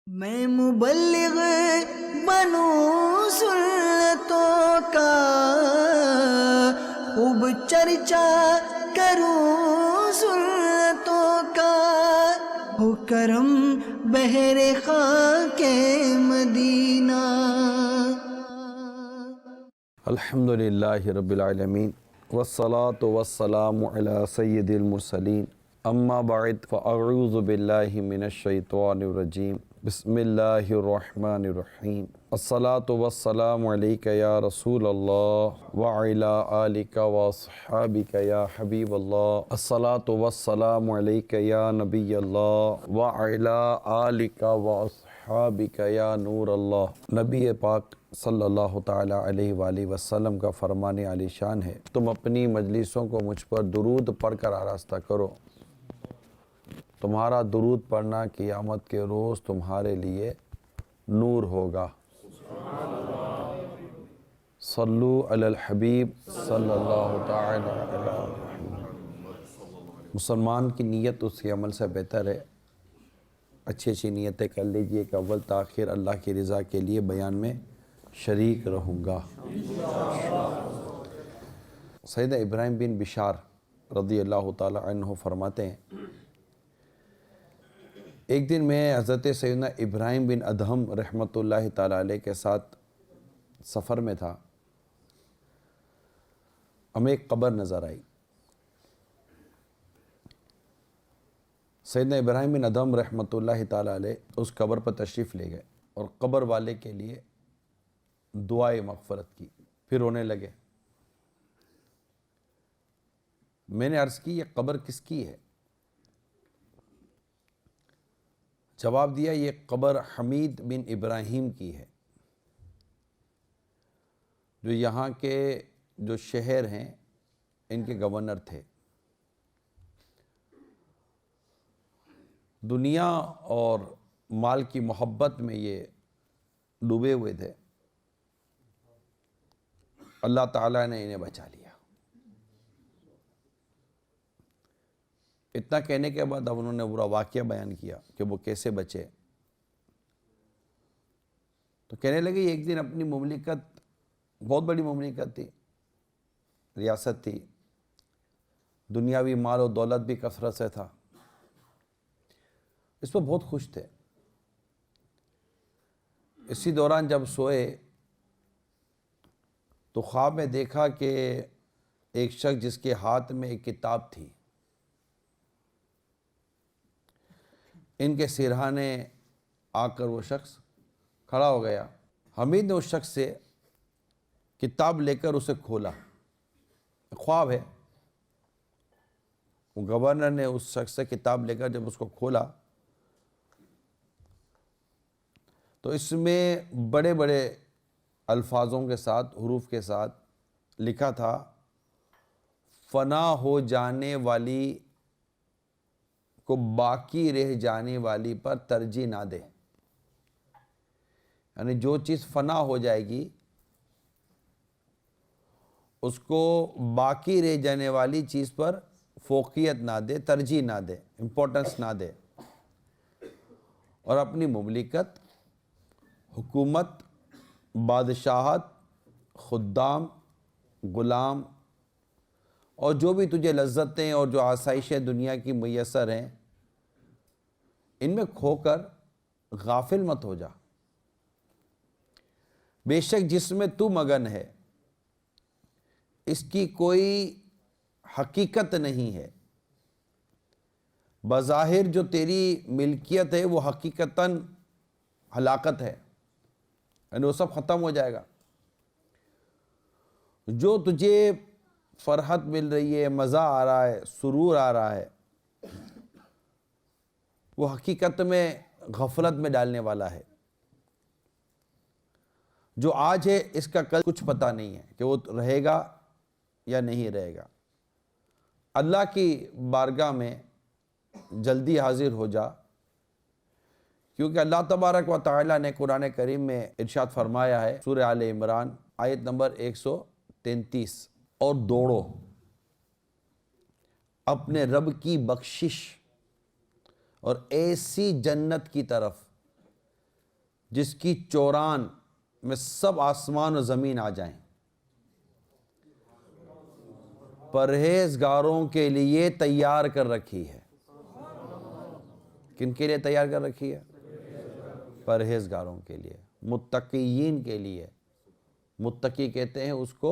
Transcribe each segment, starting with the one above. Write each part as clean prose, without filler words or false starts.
میں مبلغ بنوں سنتوں کا، خوب چرچا کروں سنتوں کا، ہو کرم بہر خاک مدینہ۔ الحمدللہ رب العالمین والصلاة والسلام علی سید المرسلین، اما بعد فاعوذ باللہ من الشیطان الرجیم، بسم اللہ الرحمن الرحیم۔ الصلاة والسلام علیک یا رسول اللہ وعلی آلک واصحابک یا حبیب اللہ۔ الصلاة والسلام علیک یا نبی اللہ وعلی آلک واصحابک یا نور اللہ۔ نبی پاک صلی اللہ تعالیٰ علیہ وآلہ وسلم کا فرمان عالی شان ہے، تم اپنی مجلسوں کو مجھ پر درود پڑھ کر آراستہ کرو، تمہارا درود پڑھنا قیامت کے روز تمہارے لیے نور ہوگا۔ صلو علی الحبیب صلی اللہ تعالیٰ علیہ وسلم۔ مسلمان کی نیت اس کے عمل سے بہتر ہے، اچھی اچھی نیتیں کر لیجئے کہ اول تاخیر اللہ کی رضا کے لیے بیان میں شریک رہوں گا۔ سیدنا ابراہیم بن بشار رضی اللہ تعالی عنہ فرماتے ہیں، ایک دن میں حضرت سیدنا ابراہیم بن ادہم رحمۃ اللہ تعالی علیہ کے ساتھ سفر میں تھا، ہمیں ایک قبر نظر آئی۔ سیدنا ابراہیم بن ادہم رحمۃ اللہ تعالی علیہ اس قبر پر تشریف لے گئے اور قبر والے کے لیے دعائے مغفرت کی، پھر رونے لگے۔ میں نے عرض کی، یہ قبر کس کی ہے؟ جواب دیا، یہ قبر حمید بن ابراہیم کی ہے، جو یہاں کے جو شہر ہیں ان کے گورنر تھے۔ دنیا اور مال کی محبت میں یہ ڈوبے ہوئے تھے، اللہ تعالیٰ نے انہیں بچا لیا۔ اتنا کہنے کے بعد اب انہوں نے پورا واقعہ بیان کیا کہ وہ کیسے بچے۔ تو کہنے لگے، ایک دن اپنی مملکت، بہت بڑی مملکت تھی، ریاست تھی، دنیاوی مال و دولت بھی کثرت سے تھا، اس پر بہت خوش تھے۔ اسی دوران جب سوئے تو خواب میں دیکھا کہ ایک شخص جس کے ہاتھ میں ایک کتاب تھی، ان کے سرہانے آ کر وہ شخص کھڑا ہو گیا۔ حمید نے اس شخص سے کتاب لے کر اسے کھولا، خواب ہے، وہ گورنر نے اس شخص سے کتاب لے کر جب اس کو کھولا تو اس میں بڑے بڑے الفاظوں کے ساتھ، حروف کے ساتھ لکھا تھا، فنا ہو جانے والی کو باقی رہ جانے والی پر ترجیح نہ دے۔ یعنی جو چیز فنا ہو جائے گی اس کو باقی رہ جانے والی چیز پر فوقیت نہ دے، ترجیح نہ دے، امپورٹنس نہ دے، اور اپنی مملکت، حکومت، بادشاہت، خدام، غلام اور جو بھی تجھے لذتیں اور جو آسائشیں دنیا کی میسر ہیں، ان میں کھو کر غافل مت ہو جا۔ بے شک جس میں تو مگن ہے اس کی کوئی حقیقت نہیں ہے، بظاہر جو تیری ملکیت ہے وہ حقیقتاً ہلاکت ہے، یعنی وہ سب ختم ہو جائے گا۔ جو تجھے فرحت مل رہی ہے، مزہ آ رہا ہے، سرور آ رہا ہے، وہ حقیقت میں غفلت میں ڈالنے والا ہے۔ جو آج ہے اس کا کل کچھ پتہ نہیں ہے کہ وہ رہے گا یا نہیں رہے گا۔ اللہ کی بارگاہ میں جلدی حاضر ہو جا، کیونکہ اللہ تبارک و تعالیٰ نے قرآن کریم میں ارشاد فرمایا ہے، سورہ آل عمران آیت نمبر 133، اور دوڑو اپنے رب کی بخشش اور ایسی جنت کی طرف جس کی چوران میں سب آسمان و زمین آ جائیں، پرہیزگاروں کے لیے تیار کر رکھی ہے۔ کن کے لیے تیار کر رکھی ہے؟ پرہیزگاروں کے لیے، متقیین کے لیے۔ متقی کہتے ہیں اس کو،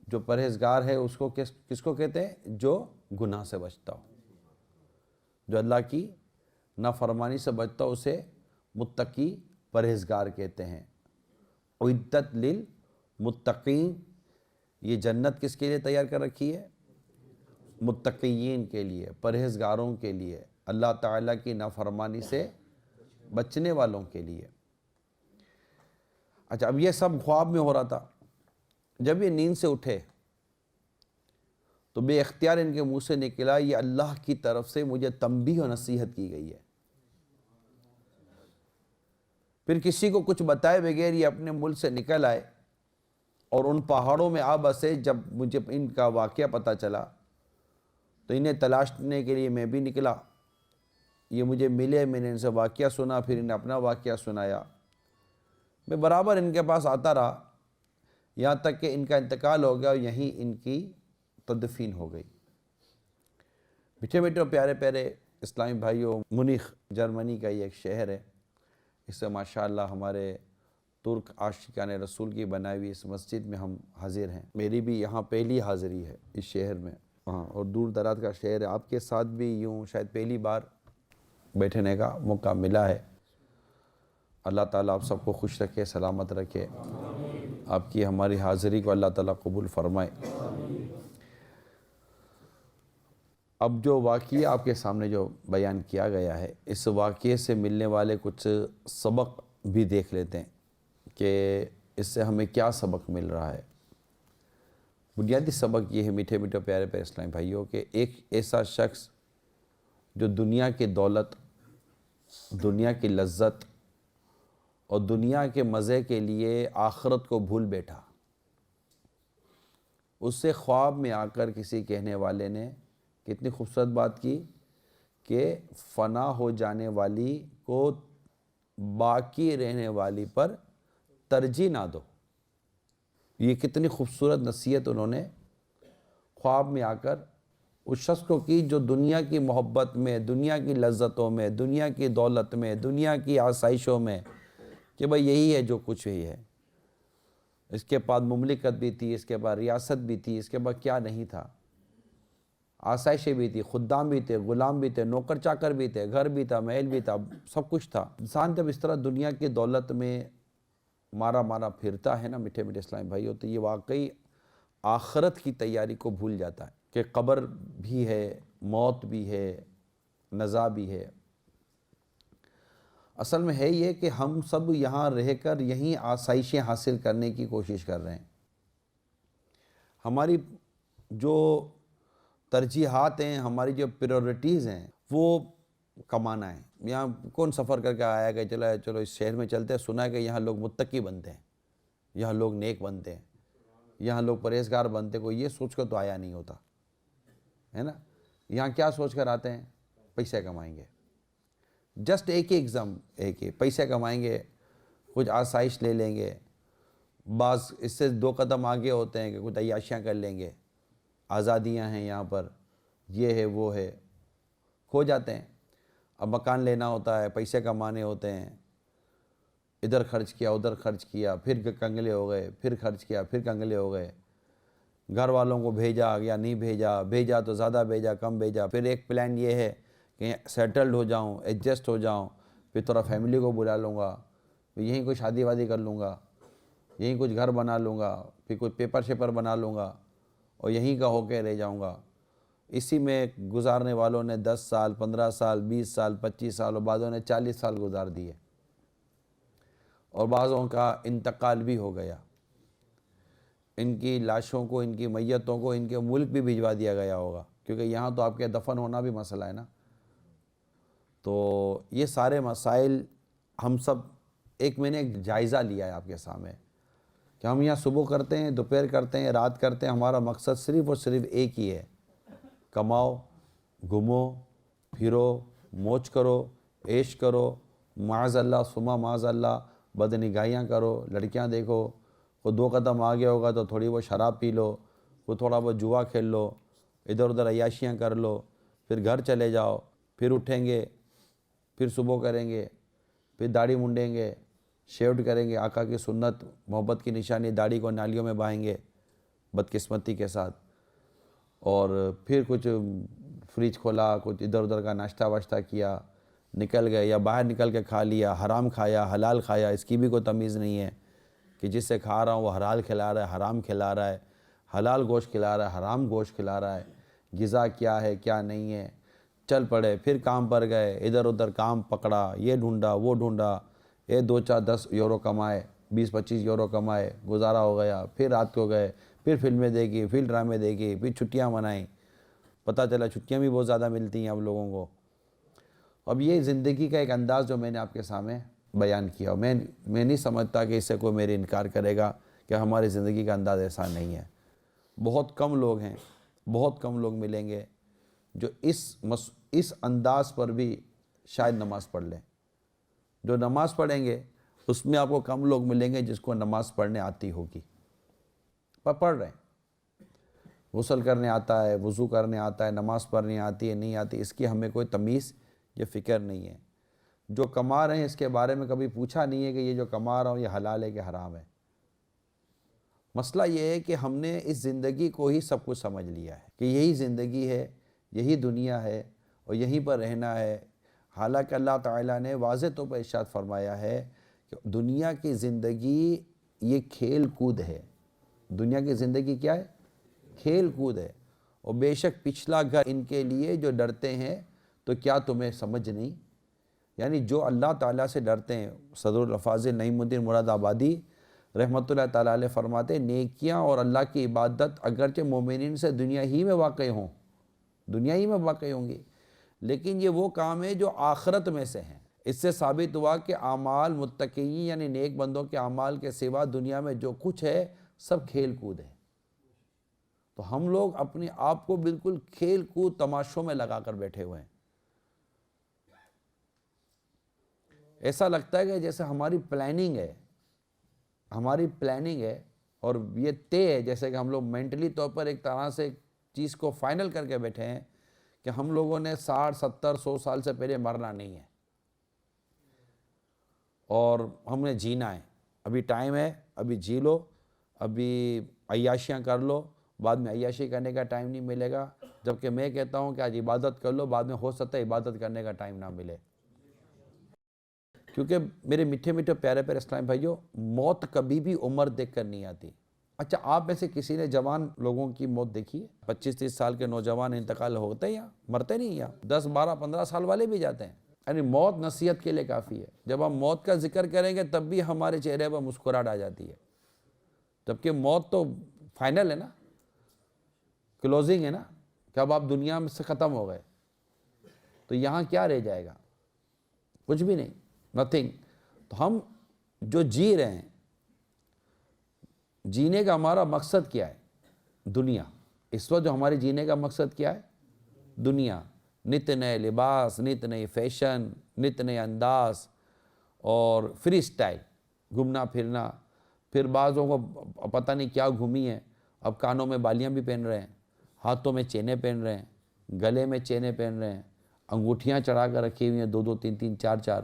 جو پرہیزگار ہے اس کو کس کو کہتے ہیں؟ جو گناہ سے بچتا ہو، جو اللہ کی نافرمانی سے بچتا ہو، اسے متقی پرہیزگار کہتے ہیں۔ اعدت للمتقین، یہ جنت کس کے لیے تیار کر رکھی ہے؟ متقیین کے لیے، پرہیزگاروں کے لیے، اللہ تعالیٰ کی نافرمانی سے بچنے والوں کے لیے۔ اچھا، اب یہ سب خواب میں ہو رہا تھا۔ جب یہ نیند سے اٹھے تو بے اختیار ان کے منہ سے نکلا، یہ اللہ کی طرف سے مجھے تنبیہ و نصیحت کی گئی ہے۔ پھر کسی کو کچھ بتائے بغیر یہ اپنے ملک سے نکل آئے اور ان پہاڑوں میں آ بسے۔ جب مجھے ان کا واقعہ پتہ چلا تو انہیں تلاشنے کے لیے میں بھی نکلا۔ یہ مجھے ملے، میں نے ان سے واقعہ سنا، پھر انہیں اپنا واقعہ سنایا۔ میں برابر ان کے پاس آتا رہا یہاں تک کہ ان کا انتقال ہو گیا اور یہیں ان کی تدفین ہو گئی۔ میٹھے میٹھے پیارے پیارے اسلامی بھائیوں، منیخ جرمنی کا یہ ایک شہر ہے۔ اس سے ماشاءاللہ ہمارے ترک عاشقان رسول کی بنائی ہوئی اس مسجد میں ہم حاضر ہیں۔ میری بھی یہاں پہلی حاضری ہے اس شہر میں، اور دور دراز کا شہر ہے۔ آپ کے ساتھ بھی یوں شاید پہلی بار بیٹھنے کا موقع ملا ہے۔ اللہ تعالیٰ آپ سب کو خوش رکھے، سلامت رکھے۔ آپ کی ہماری حاضری کو اللہ تعالیٰ قبول فرمائے۔ اب جو واقعہ آپ کے سامنے جو بیان کیا گیا ہے، اس واقعے سے ملنے والے کچھ سبق بھی دیکھ لیتے ہیں کہ اس سے ہمیں کیا سبق مل رہا ہے۔ بنیادی سبق یہ ہے میٹھے میٹھے پیارے پیارے اسلامی بھائیوں، کہ ایک ایسا شخص جو دنیا کی دولت، دنیا کی لذت اور دنیا کے مزے کے لیے آخرت کو بھول بیٹھا، اس سے خواب میں آ کر کسی کہنے والے نے کتنی خوبصورت بات کی کہ فنا ہو جانے والی کو باقی رہنے والی پر ترجیح نہ دو۔ یہ کتنی خوبصورت نصیحت انہوں نے خواب میں آ کر اس شخص کو کی جو دنیا کی محبت میں، دنیا کی لذتوں میں، دنیا کی دولت میں، دنیا کی آسائشوں میں، کہ بھئی یہی ہے جو کچھ ہی ہے۔ اس کے بعد مملکت بھی تھی، اس کے بعد ریاست بھی تھی، اس کے بعد کیا نہیں تھا، آسائشیں بھی تھی، خدام بھی تھے، غلام بھی تھے، نوکر چاکر بھی تھے، گھر بھی تھا، محل بھی تھا، سب کچھ تھا۔ انسان جب اس طرح دنیا کی دولت میں مارا مارا پھرتا ہے نا میٹھے میٹھے اسلامی بھائیوں، تو یہ واقعی آخرت کی تیاری کو بھول جاتا ہے کہ قبر بھی ہے، موت بھی ہے، نزا بھی ہے۔ اصل میں ہے یہ کہ ہم سب یہاں رہ کر یہیں آسائشیں حاصل کرنے کی کوشش کر رہے ہیں۔ ہماری جو ترجیحات ہیں، ہماری جو پریورٹیز ہیں، وہ کمانا ہے۔ یہاں کون سفر کر کے آیا کہ چلو اس شہر میں چلتے ہیں، سنا ہے کہ یہاں لوگ متقی بنتے ہیں، یہاں لوگ نیک بنتے ہیں، یہاں لوگ پرہیزگار بنتے ہیں۔ کوئی یہ سوچ کر تو آیا نہیں ہوتا ہے نا۔ یہاں کیا سوچ کر آتے ہیں؟ پیسے کمائیں گے۔ جسٹ ایک ہی ایگزام، ایک ہی پیسے کمائیں گے، کچھ آسائش لے لیں گے، بعض اس سے دو قدم آگے ہوتے ہیں کہ کچھ عیاشیاں کر لیں گے، آزادیاں ہیں یہاں پر، یہ ہے وہ ہے، کھو جاتے ہیں۔ اب مکان لینا ہوتا ہے، پیسے کمانے ہوتے ہیں، ادھر خرچ کیا ادھر خرچ کیا، پھر کنگلے ہو گئے، پھر خرچ کیا پھر کنگلے ہو گئے، گھر والوں کو بھیجا یا نہیں بھیجا، بھیجا تو زیادہ بھیجا کم بھیجا، پھر ایک پلان یہ ہے کہ سیٹلڈ ہو جاؤں، ایڈجسٹ ہو جاؤں، پھر تھوڑا فیملی کو بلا لوں گا، پھر یہیں کوئی شادی وادی کر لوں گا، یہیں کچھ گھر بنا لوں گا، پھر کوئی پیپر شیپر بنا لوں گا اور یہیں کا ہو کے رہ جاؤں گا۔ اسی میں گزارنے والوں نے 10 سال 15 سال 20 سال 25 سال اور بعضوں نے 40 سال گزار دیے، اور بعضوں کا انتقال بھی ہو گیا۔ ان کی لاشوں کو، ان کی میتوں کو ان کے ملک بھی بھجوا دیا گیا ہوگا، کیونکہ یہاں تو آپ کے دفن ہونا بھی مسئلہ ہے نا۔ تو یہ سارے مسائل ہم سب ایک میں نے ایک جائزہ لیا ہے آپ کے سامنے کہ ہم یہاں صبح کرتے ہیں، دوپہر کرتے ہیں، رات کرتے ہیں، ہمارا مقصد صرف اور صرف ایک ہی ہے، کماؤ، گھومو، پھرو، موج کرو، عیش کرو، معاذ اللہ سما معاذ اللہ بدنگاہیاں کرو، لڑکیاں دیکھو، وہ 2 قدم آگے ہوگا تو تھوڑی بہت شراب پی لو، وہ تھوڑا بہت جوا کھیل لو، ادھر ادھر عیاشیاں کر لو، پھر گھر چلے جاؤ، پھر اٹھیں گے، پھر صبح کریں گے، پھر داڑھی منڈیں گے، شیوڈ کریں گے، آقا کی سنت محبت کی نشانی داڑھی کو نالیوں میں بہائیں گے بدقسمتی کے ساتھ، اور پھر کچھ فریج کھولا، کچھ ادھر ادھر کا ناشتہ واشتہ کیا، نکل گئے، یا باہر نکل کے کھا لیا، حرام کھایا حلال کھایا، اس کی بھی کوئی تمیز نہیں ہے کہ جس سے کھا رہا ہوں وہ حلال کھلا رہا ہے حرام کھلا رہا ہے، حلال گوشت کھلا رہا ہے حرام گوشت کھلا رہا ہے، غذا کیا ہے کیا نہیں ہے۔ چل پڑے، پھر کام پر گئے، ادھر ادھر کام پکڑا، یہ ڈھونڈا وہ ڈھونڈا، 2 4 10 یورو کمائے، 20 25 یورو کمائے، گزارا ہو گیا، پھر رات کو گئے، پھر فلمیں دیکھی، پھر ڈرامے دیکھی، پھر چھٹیاں منائیں، پتہ چلا چھٹیاں بھی بہت زیادہ ملتی ہیں اب لوگوں کو۔ اب یہ زندگی کا ایک انداز جو میں نے آپ کے سامنے بیان کیا، میں نہیں سمجھتا کہ اس سے کوئی میرے انکار کرے گا کہ ہماری زندگی کا انداز ایسا نہیں ہے۔ بہت کم لوگ ہیں، بہت کم لوگ ملیں گے جو اس انداز پر بھی شاید نماز پڑھ لیں۔ جو نماز پڑھیں گے اس میں آپ کو کم لوگ ملیں گے جس کو نماز پڑھنے آتی ہوگی، پر پڑھ رہے ہیں، غسل کرنے آتا ہے، وضو کرنے آتا ہے، نماز پڑھنے آتی ہے نہیں آتی، اس کی ہمیں کوئی تمیز یہ فکر نہیں ہے۔ جو کما رہے ہیں اس کے بارے میں کبھی پوچھا نہیں ہے کہ یہ جو کما رہا ہوں یہ حلال ہے کہ حرام ہے۔ مسئلہ یہ ہے کہ ہم نے اس زندگی کو ہی سب کچھ سمجھ لیا ہے کہ یہی زندگی ہے، یہی دنیا ہے اور یہیں پر رہنا ہے۔ حالانکہ اللہ تعالیٰ نے واضح طور پر ارشاد فرمایا ہے کہ دنیا کی زندگی یہ کھیل کود ہے۔ دنیا کی زندگی کیا ہے؟ کھیل کود ہے، اور بے شک پچھلا گھر ان کے لیے جو ڈرتے ہیں، تو کیا تمہیں سمجھ نہیں؟ یعنی جو اللہ تعالیٰ سے ڈرتے ہیں، صدر الافاضل نعیم الدین مراد آبادی رحمۃ اللہ تعالیٰ علیہ فرماتے ہیں نیکیاں اور اللہ کی عبادت اگرچہ مومنین سے دنیا ہی میں واقع ہوں، دنیا ہی میں واقع ہوں گی، لیکن یہ وہ کام ہے جو آخرت میں سے ہیں۔ اس سے ثابت ہوا کہ اعمال متقین یعنی نیک بندوں کے اعمال کے سوا دنیا میں جو کچھ ہے سب کھیل کود ہے۔ تو ہم لوگ اپنے آپ کو بالکل کھیل کود تماشوں میں لگا کر بیٹھے ہوئے ہیں۔ ایسا لگتا ہے کہ جیسے ہماری پلاننگ ہے اور یہ طے ہے، جیسے کہ ہم لوگ مینٹلی طور پر ایک طرح سے چیز کو فائنل کر کے بیٹھے ہیں کہ ہم لوگوں نے 60 70 100 سال سے پہلے مرنا نہیں ہے اور ہم نے جینا ہے۔ ابھی ٹائم ہے، ابھی جی لو، ابھی عیاشیاں کر لو، بعد میں عیاشی کرنے کا ٹائم نہیں ملے گا۔ جبکہ میں کہتا ہوں کہ آج عبادت کر لو، بعد میں ہو سکتا ہے عبادت کرنے کا ٹائم نہ ملے۔ کیونکہ میرے میٹھے میٹھے پیارے پیارے اسلام بھائیوں، موت کبھی بھی عمر دیکھ کر نہیں آتی۔ اچھا، آپ میں سے کسی نے جوان لوگوں کی موت دیکھی ہے؟ 25 30 سال کے نوجوان انتقال ہوتے ہیں یا مرتے نہیں، یا 10 12 15 سال والے بھی جاتے ہیں۔ یعنی موت نصیحت کے لیے کافی ہے۔ جب ہم موت کا ذکر کریں گے تب بھی ہمارے چہرے پر مسکراہٹ آ جاتی ہے، جبکہ موت تو فائنل ہے نا، کلوزنگ ہے نا، کہ اب آپ دنیا میں سے ختم ہو گئے، تو یہاں کیا رہ جائے گا؟ کچھ بھی نہیں، نتھنگ۔ تو ہم جو جی رہے ہیں، جینے کا ہمارا مقصد کیا ہے؟ دنیا۔ اس وقت جو ہمارے جینے کا مقصد کیا ہے؟ دنیا۔ نت نئے لباس، نت نئی فیشن، نت نئے انداز اور فری سٹائل، گھومنا پھرنا۔ پھر بعضوں کو پتہ نہیں کیا گھومی ہے، اب کانوں میں بالیاں بھی پہن رہے ہیں، ہاتھوں میں چینیں پہن رہے ہیں، گلے میں چینیں پہن رہے ہیں، انگوٹھیاں چڑھا کر رکھی ہوئی ہیں 2 2 3 3 4 4۔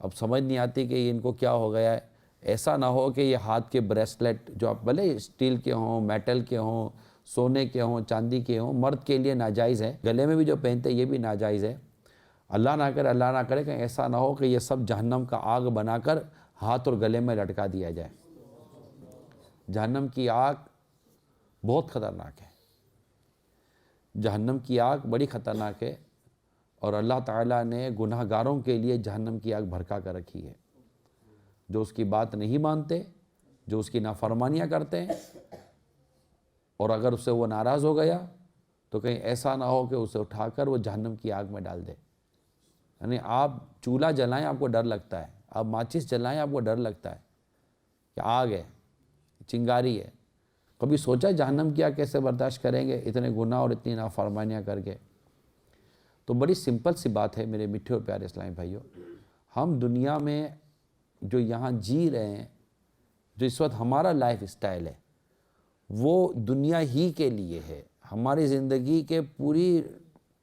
اب سمجھ نہیں آتی کہ ان کو کیا ہو گیا ہے۔ ایسا نہ ہو کہ یہ ہاتھ کے بریسلیٹ جو آپ بھلے اسٹیل کے ہوں، میٹل کے ہوں، سونے کے ہوں، چاندی کے ہوں، مرد کے لیے ناجائز ہے، گلے میں بھی جو پہنتے یہ بھی ناجائز ہے۔ اللہ نہ کرے کہ ایسا نہ ہو کہ یہ سب جہنم کا آگ بنا کر ہاتھ اور گلے میں لٹکا دیا جائے۔ جہنم کی آگ بہت خطرناک ہے، جہنم کی آگ بڑی خطرناک ہے، اور اللہ تعالیٰ نے گناہ گاروں کے لیے جہنم کی آگ بھڑکا کر رکھی ہے۔ جو اس کی بات نہیں مانتے، جو اس کی نافرمانیاں کرتے ہیں، اور اگر اس سے وہ ناراض ہو گیا تو کہیں ایسا نہ ہو کہ اسے اٹھا کر وہ جہنم کی آگ میں ڈال دے۔ یعنی آپ چولہا جلائیں آپ کو ڈر لگتا ہے، آپ ماچس جلائیں آپ کو ڈر لگتا ہے کہ آگ ہے، چنگاری ہے۔ کبھی سوچا جہنم کی آگ کیسے برداشت کریں گے اتنے گناہ اور اتنی نافرمانیاں کر کے؟ تو بڑی سمپل سی بات ہے میرے میٹھے اور پیارے اسلامی بھائیوں، ہم دنیا میں جو یہاں جی رہے ہیں، جو اس وقت ہمارا لائف اسٹائل ہے، وہ دنیا ہی کے لیے ہے. ہماری زندگی کے پوری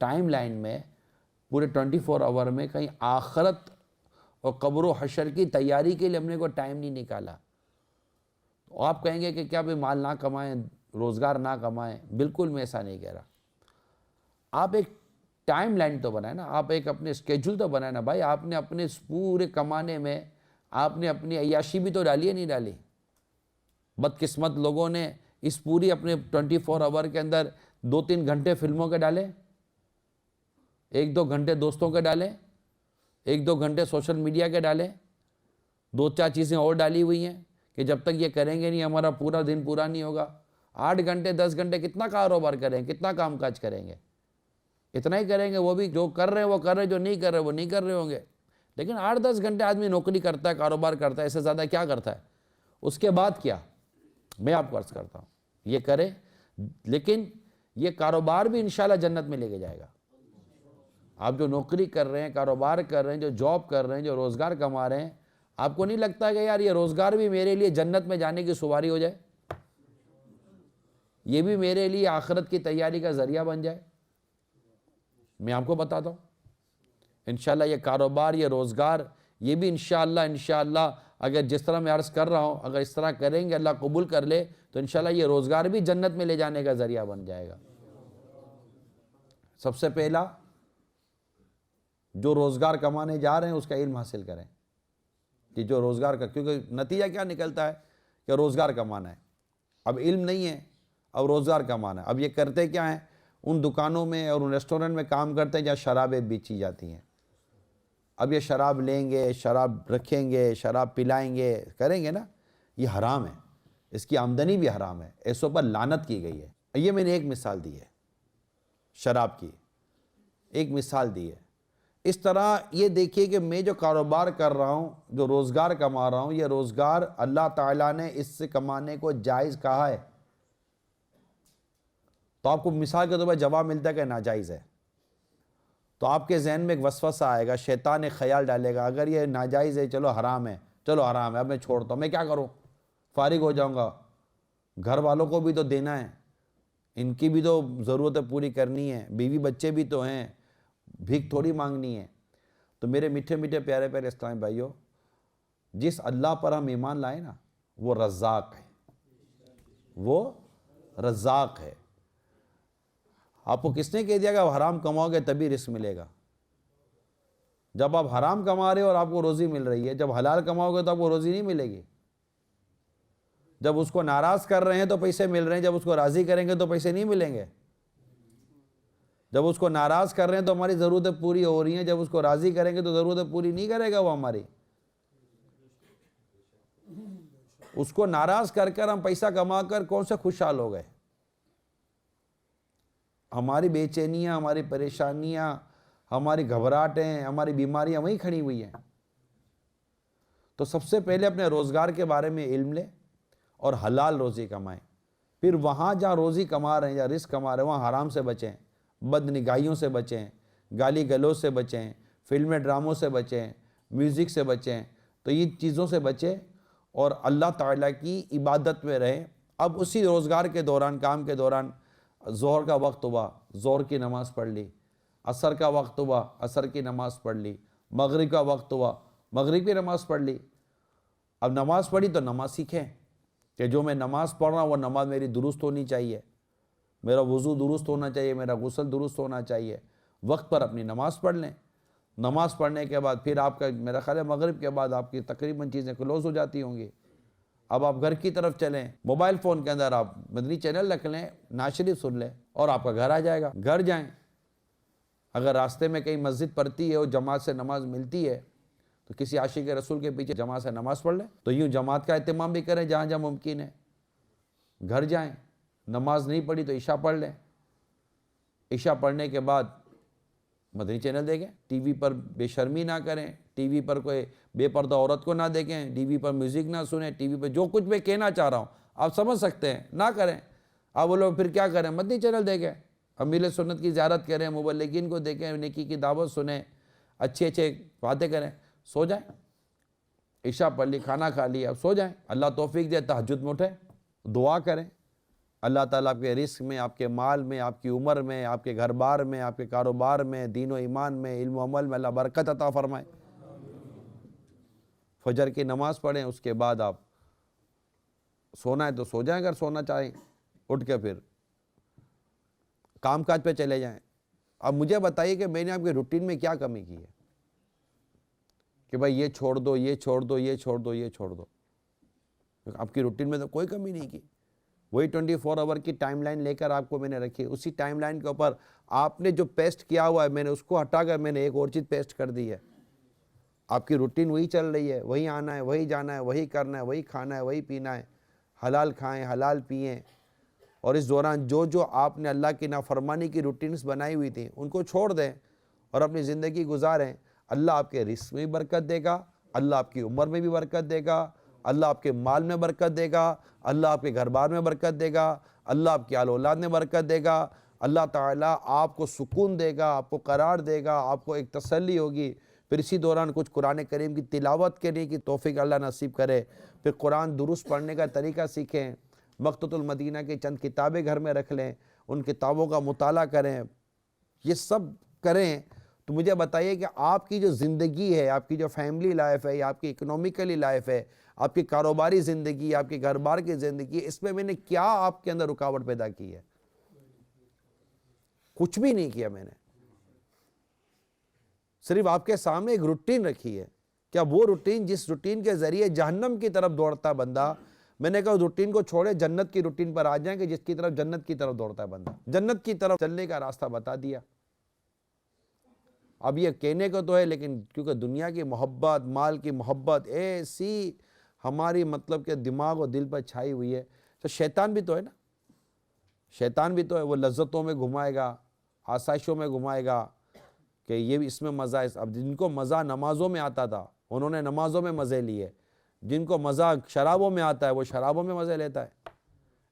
ٹائم لائن میں، پورے 24 آور میں کہیں آخرت اور قبر و حشر کی تیاری کے لیے ہم نے کوئی ٹائم نہیں نکالا. تو آپ کہیں گے کہ کیا بھئی مال نہ کمائیں، روزگار نہ کمائیں؟ بالکل میں ایسا نہیں کہہ رہا. آپ ایک ٹائم لائن تو بنائیں نا، آپ ایک اپنے اسکیجول تو بنائیں نا بھائی. آپ نے اپنے اس پورے کمانے میں آپ نے اپنی عیاشی بھی تو ڈالی ہے، نہیں ڈالی؟ بدقسمت لوگوں نے اس پوری اپنے 24 آور کے اندر 2-3 گھنٹے فلموں کے ڈالے، 1-2 گھنٹے دوستوں کے ڈالے، 1-2 گھنٹے سوشل میڈیا کے ڈالے، 2-4 چیزیں اور ڈالی ہوئی ہیں کہ جب تک یہ کریں گے نہیں ہمارا پورا دن پورا نہیں ہوگا. 8 گھنٹے 10 گھنٹے کتنا کاروبار کریں، کتنا کام کاج کریں گے؟ اتنا ہی کریں گے. وہ بھی جو کر رہے ہیں وہ کر رہے ہیں، جو نہیں کر رہے وہ نہیں کر رہے ہوں گے. لیکن 8-10 گھنٹے آدمی نوکری کرتا ہے، کاروبار کرتا ہے، اس سے زیادہ کیا کرتا ہے؟ اس کے بعد کیا؟ میں آپ کو عرض کرتا ہوں یہ کرے، لیکن یہ کاروبار بھی انشاءاللہ جنت میں لے کے جائے گا. آپ جو نوکری کر رہے ہیں، کاروبار کر رہے ہیں، جو جاب کر رہے ہیں، جو روزگار کما رہے ہیں، آپ کو نہیں لگتا کہ یار یہ روزگار بھی میرے لیے جنت میں جانے کی سواری ہو جائے؟ یہ بھی میرے لیے آخرت کی تیاری کا ذریعہ بن جائے؟ میں آپ کو بتاتا ہوں انشاءاللہ یہ کاروبار، یہ روزگار، یہ بھی انشاءاللہ اگر جس طرح میں عرض کر رہا ہوں اگر اس طرح کریں گے، اللہ قبول کر لے، تو انشاءاللہ یہ روزگار بھی جنت میں لے جانے کا ذریعہ بن جائے گا. سب سے پہلا جو روزگار کمانے جا رہے ہیں اس کا علم حاصل کریں کہ جو روزگار کا، کیونکہ نتیجہ کیا نکلتا ہے کہ روزگار کمانا ہے. اب علم نہیں ہے، اب روزگار کمانا ہے. اب یہ کرتے کیا ہیں؟ ان دکانوں میں اور ان ریسٹورنٹ میں کام کرتے ہیں جہاں شرابیں بیچی جاتی ہیں. اب یہ شراب لیں گے، شراب رکھیں گے، شراب پلائیں گے، کریں گے نا، یہ حرام ہے. اس کی آمدنی بھی حرام ہے، ایسوں پر لعنت کی گئی ہے. یہ میں نے ایک مثال دی ہے شراب کی، ایک مثال دی ہے. اس طرح یہ دیکھیے کہ میں جو کاروبار کر رہا ہوں، جو روزگار کما رہا ہوں، یہ روزگار اللہ تعالیٰ نے اس سے کمانے کو جائز کہا ہے. تو آپ کو مثال کے طور پر جواب ملتا ہے کہ ناجائز ہے. تو آپ کے ذہن میں ایک وسوسہ آئے گا، شیطان ایک خیال ڈالے گا اگر یہ ناجائز ہے، چلو حرام ہے، چلو حرام ہے، اب میں چھوڑتا ہوں، میں کیا کروں، فارغ ہو جاؤں گا. گھر والوں کو بھی تو دینا ہے، ان کی بھی تو ضرورتیں پوری کرنی ہے، بیوی بچے بھی تو ہیں، بھیک تھوڑی مانگنی ہے. تو میرے میٹھے میٹھے پیارے پیارے اسلامی بھائیوں، جس اللہ پر ہم ایمان لائے نا وہ رزاق ہے، وہ رزاق ہے. آپ کو کس نے کہہ دیا کہ آپ حرام کماؤ گے تبھی رزق ملے گا؟ جب آپ حرام کما رہے ہو اور آپ کو روزی مل رہی ہے، جب حلال کماؤ گے تو آپ کو روزی نہیں ملے گی. جب اس کو ناراض کر رہے ہیں تو پیسے مل رہے ہیں، جب اس کو راضی کریں گے تو پیسے نہیں ملیں گے. جب اس کو ناراض کر رہے ہیں تو ہماری ضرورتیں پوری ہو رہی ہیں، جب اس کو راضی کریں گے تو ضرورتیں پوری نہیں کرے گا وہ ہماری. اس کو ناراض کر کر ہم پیسہ کما کر کون سے خوشحال ہو گئے؟ ہماری بے چینیاں، ہماری پریشانیاں، ہماری گھبراہٹیں، ہماری بیماریاں وہیں کھڑی ہوئی ہیں. تو سب سے پہلے اپنے روزگار کے بارے میں علم لیں اور حلال روزی کمائیں. پھر وہاں جہاں روزی کما رہے ہیں یا رزق کما رہے ہیں وہاں حرام سے بچیں، بد نگاہیوں سے بچیں، گالی گلوچ سے بچیں، فلمیں ڈراموں سے بچیں، میوزک سے بچیں. تو یہ چیزوں سے بچیں اور اللہ تعالیٰ کی عبادت میں رہیں. اب اسی روزگار کے دوران، کام کے دوران، ظہر کا وقت ہوا، ظہر کی نماز پڑھ لی، عصر کا وقت ہوا، عصر کی نماز پڑھ لی، مغرب کا وقت ہوا، مغرب کی نماز پڑھ لی. اب نماز پڑھی تو نماز سیکھیں کہ جو میں نماز پڑھ رہا ہوں وہ نماز میری درست ہونی چاہیے، میرا وضو درست ہونا چاہیے، میرا غسل درست ہونا چاہیے. وقت پر اپنی نماز پڑھ لیں. نماز پڑھنے کے بعد پھر آپ کا میرا خیال ہے مغرب کے بعد آپ کی تقریباً چیزیں کلوز ہو جاتی ہوں گی. اب آپ گھر کی طرف چلیں، موبائل فون کے اندر آپ مدنی چینل رکھ لیں، نعت شریف سن لیں اور آپ کا گھر آ جائے گا. گھر جائیں، اگر راستے میں کہیں مسجد پڑتی ہے اور جماعت سے نماز ملتی ہے تو کسی عاشق رسول کے پیچھے جماعت سے نماز پڑھ لیں. تو یوں جماعت کا اہتمام بھی کریں جہاں جہاں ممکن ہے. گھر جائیں، نماز نہیں پڑھی تو عشاء پڑھ لیں. عشاء پڑھنے کے بعد مدنی چینل دیکھیں، ٹی وی پر بے شرمی نہ کریں، ٹی وی پر کوئی بے پردہ عورت کو نہ دیکھیں، ٹی وی پر میوزک نہ سنیں، ٹی وی پہ جو کچھ میں کہنا چاہ رہا ہوں آپ سمجھ سکتے ہیں، نہ کریں. آپ وہ لوگ پھر کیا کریں؟ مدنی چینل دیکھیں، امیر سنت کی زیارت کریں، مبلغین کو دیکھیں، نیکی کی دعوت سنیں، اچھے اچھے باتیں کریں. سو جائیں، عشاء پڑھ لی، کھانا کھا لیا، اب سو جائیں، اللہ توفیق دے تہجد میں اٹھیں، دعا کریں، اللہ تعالیٰ آپ کے رزق میں، آپ کے مال میں، آپ کی عمر میں، آپ کے گھر بار میں، آپ کے کاروبار میں، دین و ایمان میں، علم و عمل میں اللہ برکت عطا فرمائے۔ فجر کی نماز پڑھیں، اس کے بعد آپ سونا ہے تو سو جائیں، اگر سونا چاہیں اٹھ کے پھر کام کاج پہ چلے جائیں۔ اب مجھے بتائیے کہ میں نے آپ کے روٹین میں کیا کمی کی ہے کہ بھائی یہ چھوڑ دو، یہ چھوڑ دو، یہ چھوڑ دو، یہ چھوڑ دو۔ آپ کی روٹین میں تو کوئی کمی نہیں کی، وہی 24 آور کی ٹائم لائن لے کر آپ کو میں نے رکھی، اسی ٹائم لائن کے اوپر آپ نے جو پیسٹ کیا ہوا ہے میں نے اس کو ہٹا کر میں نے ایک اور چیز پیسٹ کر دی ہے۔ آپ کی روٹین وہی چل رہی ہے، وہی آنا ہے، وہی جانا ہے، وہی کرنا ہے، وہی کھانا ہے، وہی پینا ہے، حلال کھائیں، حلال پئیں، اور اس دوران جو آپ نے اللہ کی نافرمانی کی روٹینز بنائی ہوئی تھیں ان کو چھوڑ دیں اور اپنی زندگی گزاریں۔ اللہ آپ کے رزق میں بھی برکت دے گا، اللہ آپ کی عمر میں بھی برکت دے گا، اللہ آپ کے مال میں برکت دے گا، اللہ آپ کے گھر بار میں برکت دے گا، اللہ آپ کی آل اولاد میں برکت دے گا، اللہ تعالیٰ آپ کو سکون دے گا، آپ کو قرار دے گا، آپ کو ایک تسلی ہوگی۔ پھر اسی دوران کچھ قرآن کریم کی تلاوت کرنے کی توفیق اللہ نصیب کرے، پھر قرآن درست پڑھنے کا طریقہ سیکھیں، مکتبۃ المدینہ کی چند کتابیں گھر میں رکھ لیں، ان کتابوں کا مطالعہ کریں، یہ سب کریں تو مجھے بتائیے کہ آپ کی جو زندگی ہے، آپ کی جو فیملی لائف ہے، یا آپ کی اکنومیکلی لائف ہے، آپ کی کاروباری زندگی، آپ کے گھر بار کی زندگی، اس میں نے کیا آپ کے اندر رکاوٹ پیدا کی ہے؟ کچھ بھی نہیں کیا میں نے، صرف آپ کے سامنے ایک روٹین رکھی ہے۔ کیا وہ روٹین جس روٹین کے ذریعے جہنم کی طرف دوڑتا بندہ، میں نے کہا روٹین کو چھوڑے، جنت کی روٹین پر آ جائیں کہ جس کی طرف جنت کی طرف دوڑتا ہے بندہ، جنت کی طرف چلنے کا راستہ بتا دیا۔ اب یہ کہنے کو تو ہے، لیکن کیونکہ دنیا کی محبت، مال کی محبت ایسی ہماری مطلب کہ دماغ و دل پر چھائی ہوئی ہے، تو شیطان بھی تو ہے نا، شیطان بھی تو ہے، وہ لذتوں میں گھمائے گا، آسائشوں میں گھمائے گا کہ یہ بھی اس میں مزہ ہے۔ اب جن کو مزہ نمازوں میں آتا تھا انہوں نے نمازوں میں مزے لیے، جن کو مزہ شرابوں میں آتا ہے وہ شرابوں میں مزے لیتا ہے۔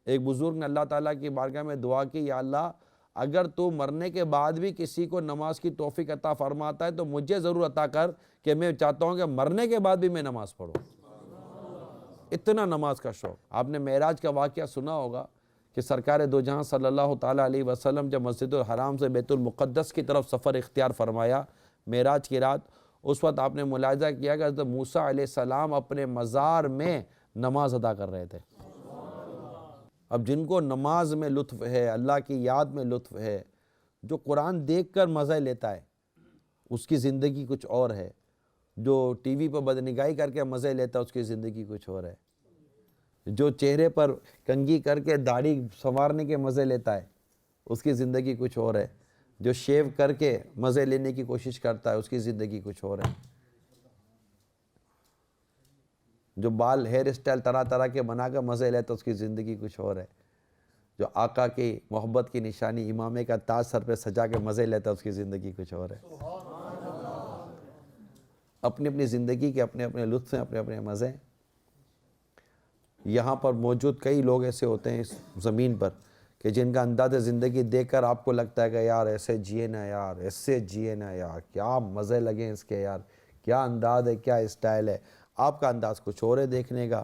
ایک بزرگ نے اللہ تعالیٰ کی بارگاہ میں دعا کی، یا اللہ اگر تو مرنے کے بعد بھی کسی کو نماز کی توفیق عطا فرماتا ہے تو مجھے ضرور عطا کر، کہ میں چاہتا ہوں کہ مرنے کے بعد بھی میں نماز پڑھوں۔ اتنا نماز کا شوق۔ آپ نے معراج کا واقعہ سنا ہوگا کہ سرکار دو جہاں صلی اللہ تعالیٰ علیہ وسلم جب مسجد الحرام سے بیت المقدس کی طرف سفر اختیار فرمایا معراج کی رات، اس وقت آپ نے ملاحظہ کیا کہ حضرت موسیٰ علیہ السلام اپنے مزار میں نماز ادا کر رہے تھے۔ اب جن کو نماز میں لطف ہے، اللہ کی یاد میں لطف ہے، جو قرآن دیکھ کر مزہ لیتا ہے اس کی زندگی کچھ اور ہے، جو ٹی وی پر بدنگاہی کر کے مزے لیتا ہے اس کی زندگی کچھ اور ہے، جو چہرے پر کنگھی کر کے داڑھی سنوارنے کے مزے لیتا ہے اس کی زندگی کچھ اور ہے، جو شیو کر کے مزے لینے کی کوشش کرتا ہے اس کی زندگی کچھ اور ہے، جو بال ہیئر اسٹائل طرح طرح کے بنا کر مزے لیتا ہے اس کی زندگی کچھ اور ہے، جو آقا کی محبت کی نشانی امامے کا تاج سر پہ سجا کے مزے لیتا ہے اس کی زندگی کچھ اور ہے۔ اپنی اپنی زندگی کے اپنے اپنے لطف ہیں، اپنے اپنے مزے ہیں۔ یہاں پر موجود کئی لوگ ایسے ہوتے ہیں اس زمین پر کہ جن کا انداز زندگی دیکھ کر آپ کو لگتا ہے کہ یار ایسے جیے نا، یار ایسے جیے نا، یار کیا مزے لگیں اس کے، یار کیا انداز ہے، کیا اسٹائل ہے۔ آپ کا انداز کچھ اور ہے دیکھنے کا،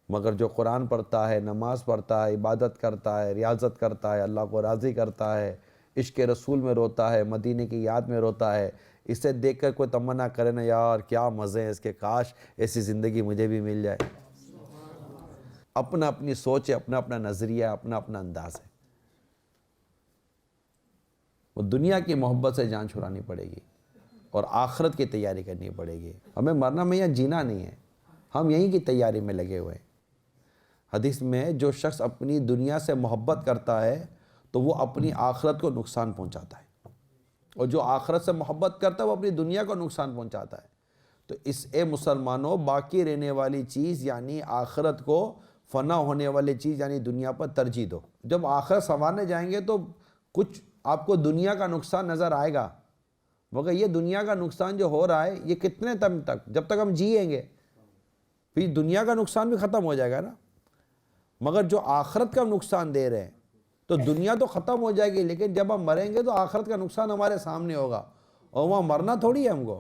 مگر جو قرآن پڑھتا ہے، نماز پڑھتا ہے، عبادت کرتا ہے، ریاضت کرتا ہے، اللہ کو راضی کرتا ہے، عشق رسول میں روتا ہے، مدینے کی یاد میں روتا ہے، اسے دیکھ کر کوئی تمنا کرے نا یار کیا مزے ہیں اس کے، کاش ایسی زندگی مجھے بھی مل جائے۔ اپنا اپنی سوچ ہے، اپنا اپنا نظریہ ہے، اپنا اپنا انداز ہے۔ وہ دنیا کی محبت سے جان چھڑانی پڑے گی اور آخرت کی تیاری کرنی پڑے گی۔ ہمیں مرنا میں یا جینا نہیں ہے، ہم یہیں کی تیاری میں لگے ہوئے ہیں۔ حدیث میں جو شخص اپنی دنیا سے محبت کرتا ہے تو وہ اپنی آخرت کو نقصان پہنچاتا ہے، اور جو آخرت سے محبت کرتا ہے وہ اپنی دنیا کو نقصان پہنچاتا ہے۔ تو اس اے مسلمانوں، باقی رہنے والی چیز یعنی آخرت کو فنا ہونے والی چیز یعنی دنیا پر ترجیح دو۔ جب آخرت سنوارنے جائیں گے تو کچھ آپ کو دنیا کا نقصان نظر آئے گا، مگر یہ دنیا کا نقصان جو ہو رہا ہے یہ کتنے دم تک، جب تک ہم جیئیں گے پھر دنیا کا نقصان بھی ختم ہو جائے گا نا۔ مگر جو آخرت کا نقصان دے رہے ہیں تو دنیا تو ختم ہو جائے گی، لیکن جب ہم مریں گے تو آخرت کا نقصان ہمارے سامنے ہوگا، اور وہاں مرنا تھوڑی ہے ہم کو۔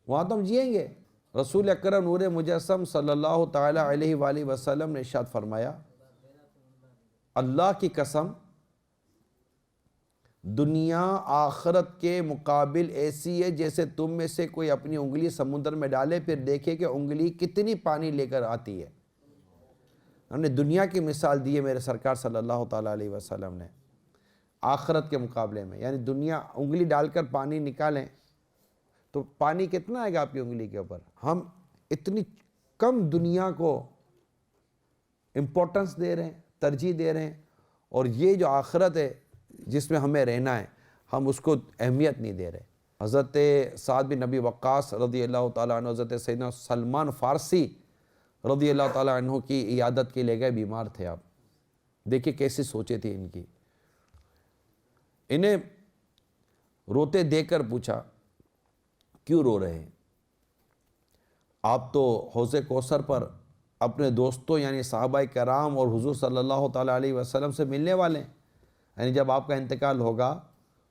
وہاں تو ہم جئیں گے۔ رسول اکرم نور مجسم صلی اللہ تعالیٰ علیہ وآلہ وسلم نے ارشاد فرمایا، اللہ کی قسم دنیا آخرت کے مقابل ایسی ہے جیسے تم میں سے کوئی اپنی انگلی سمندر میں ڈالے پھر دیکھے کہ انگلی کتنی پانی لے کر آتی ہے۔ ہم نے دنیا کی مثال دی ہے میرے سرکار صلی اللہ تعالیٰ علیہ وسلم نے آخرت کے مقابلے میں، یعنی دنیا انگلی ڈال کر پانی نکالیں تو پانی کتنا آئے گا آپ کی انگلی کے اوپر۔ ہم اتنی کم دنیا کو امپورٹنس دے رہے ہیں، ترجیح دے رہے ہیں، اور یہ جو آخرت ہے جس میں ہمیں رہنا ہے ہم اس کو اہمیت نہیں دے رہے۔ حضرت سعد بن نبی وقاص رضی اللہ تعالیٰ عنہ حضرت سیدنا سلمان فارسی رضی اللہ تعالیٰ عنہ کی عیادت کے لے گئے، بیمار تھے آپ، دیکھیں کیسی سوچیں تھی ان کی۔ انہیں روتے دیکھ کر پوچھا کیوں رو رہے ہیں؟ آپ تو حوض کوثر پر اپنے دوستوں یعنی صحابہ کرام اور حضور صلی اللہ تعالیٰ علیہ وسلم سے ملنے والے ہیں، یعنی جب آپ کا انتقال ہوگا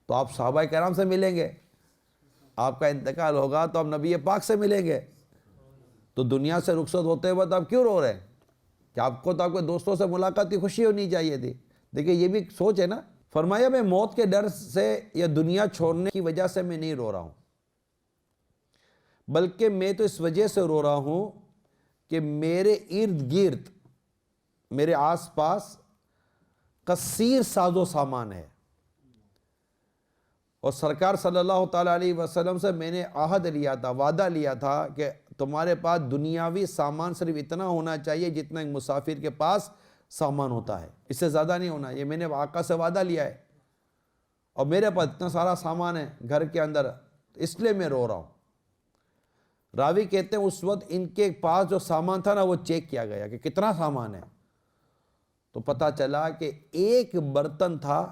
تو آپ صحابہ کرام سے ملیں گے، آپ کا انتقال ہوگا تو آپ نبی پاک سے ملیں گے، تو دنیا سے رخصت ہوتے ہوئے تو آپ کیوں رو رہے ہیں؟ کہ آپ کو تو آپ کے دوستوں سے ملاقات کی خوشی ہونی چاہیے تھی۔ دیکھیں یہ بھی سوچ ہے نا۔ فرمایا میں موت کے ڈر سے یا دنیا چھوڑنے کی وجہ سے میں نہیں رو رہا ہوں، بلکہ میں تو اس وجہ سے رو رہا ہوں کہ میرے ارد گرد میرے آس پاس کثیر ساز و سامان ہے، اور سرکار صلی اللہ تعالیٰ علیہ وسلم سے میں نے عہد لیا تھا، وعدہ لیا تھا کہ تمہارے پاس دنیاوی سامان صرف اتنا ہونا چاہیے جتنا ایک مسافر کے پاس سامان ہوتا ہے، اس سے زیادہ نہیں ہونا۔ یہ میں نے آقا سے وعدہ لیا ہے، اور میرے پاس اتنا سارا سامان ہے گھر کے اندر، اس لیے میں رو رہا ہوں۔ راوی کہتے ہیں اس وقت ان کے پاس جو سامان تھا نا وہ چیک کیا گیا کہ کتنا سامان ہے، تو پتہ چلا کہ ایک برتن تھا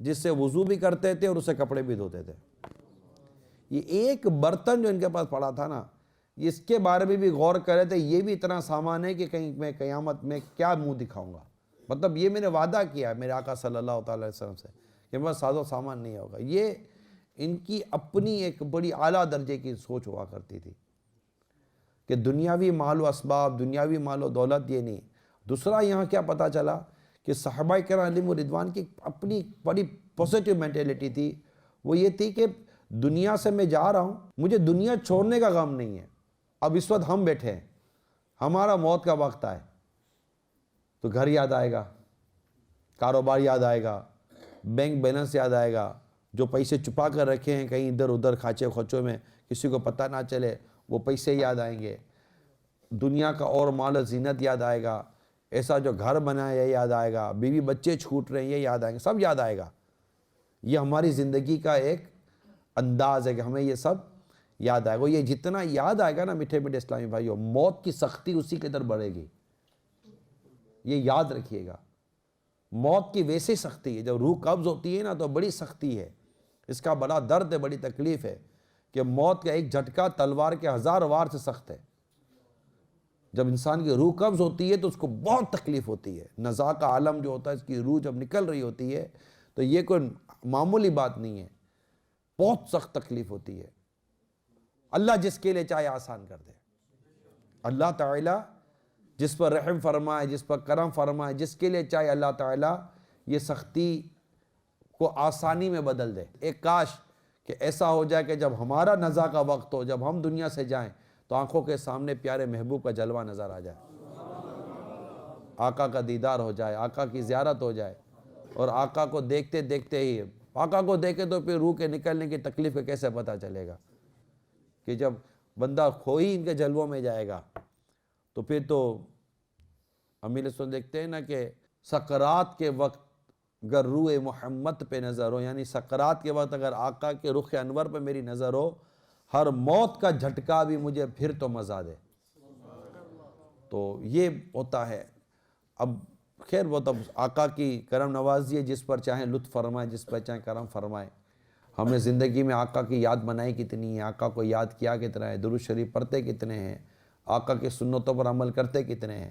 جس سے وضو بھی کرتے تھے اور اسے کپڑے بھی دھوتے تھے۔ یہ ایک برتن جو ان کے پاس پڑا تھا نا، اس کے بارے میں بھی غور کرے تھے، یہ بھی اتنا سامان ہے کہ کہیں میں قیامت میں کیا منہ دکھاؤں گا۔ مطلب یہ میں نے وعدہ کیا ہے میرے آقا صلی اللہ تعالیٰ علیہ وسلم سے کہ میرے پاس ساز و سامان نہیں ہوگا۔ یہ ان کی اپنی ایک بڑی اعلیٰ درجے کی سوچ ہوا کرتی تھی کہ دنیاوی مال و اسباب، دنیاوی مال و دولت یہ نہیں۔ دوسرا یہاں کیا پتہ چلا کہ صحابہ کرام علیہم رضوان کی اپنی بڑی پازیٹیو مینٹیلٹی تھی، وہ یہ تھی کہ دنیا سے میں جا رہا ہوں، مجھے دنیا چھوڑنے کا غم نہیں ہے۔ اب اس وقت ہم بیٹھے ہیں، ہمارا موت کا وقت آئے تو گھر یاد آئے گا، کاروبار یاد آئے گا، بینک بیلنس یاد آئے گا، جو پیسے چھپا کر رکھے ہیں کہیں ادھر ادھر کھانچے کھوچوں میں کسی کو پتہ نہ چلے، وہ پیسے یاد آئیں گے، دنیا کا اور مال و زینت یاد آئے گا، ایسا جو گھر بنا ہے یہ یاد آئے گا، بیوی بچے چھوٹ رہے ہیں یہ یاد آئیں گے، سب یاد آئے گا۔ یہ ہماری زندگی کا ایک انداز ہے کہ ہمیں یہ سب یاد آئے گا۔ یہ جتنا یاد آئے گا نا میٹھے میٹھے اسلامی بھائیوں، موت کی سختی اسی کے در بڑھے گی، یہ یاد رکھیے گا۔ موت کی ویسے سختی ہے، جب روح قبض ہوتی ہے نا تو بڑی سختی ہے، اس کا بڑا درد ہے، بڑی تکلیف ہے کہ موت کا ایک جھٹکا تلوار کے 1000 وار سے سخت ہے۔ جب انسان کی روح قبض ہوتی ہے تو اس کو بہت تکلیف ہوتی ہے، نزاع کا عالم جو ہوتا ہے، اس کی روح جب نکل رہی ہوتی ہے تو یہ کوئی معمولی بات نہیں ہے، بہت سخت تکلیف ہوتی ہے۔ اللہ جس کے لیے چاہے آسان کر دے، اللہ تعالیٰ جس پر رحم فرمائے، جس پر کرم فرمائے، جس کے لیے چاہے اللہ تعالیٰ یہ سختی کو آسانی میں بدل دے۔ ایک کاش کہ ایسا ہو جائے کہ جب ہمارا نزاع کا وقت ہو، جب ہم دنیا سے جائیں تو آنکھوں کے سامنے پیارے محبوب کا جلوہ نظر آ جائے، آقا کا دیدار ہو جائے، آقا کی زیارت ہو جائے، اور آقا کو دیکھتے دیکھتے ہی، آقا کو دیکھے تو پھر روح کے نکلنے کی تکلیف کا کیسے پتہ چلے گا کہ جب بندہ کھو ہی ان کے جلووں میں جائے گا تو پھر تو امیر سن دیکھتے ہیں نا کہ سکرات کے وقت اگر روح محمد پہ نظر ہو، یعنی سکرات کے وقت اگر آقا کے رخ انور پہ میری نظر ہو، ہر موت کا جھٹکا بھی مجھے پھر تو مزہ دے۔ تو یہ ہوتا ہے۔ اب خیر وہ تب آقا کی کرم نوازی ہے، جس پر چاہیں لطف فرمائے، جس پر چاہیں کرم فرمائے۔ ہم نے زندگی میں آقا کی یاد بنائی کتنی ہے، آقا کو یاد کیا کتنا ہے، درود شریف پڑھتے کتنے ہیں، آقا کی سنتوں پر عمل کرتے کتنے ہیں۔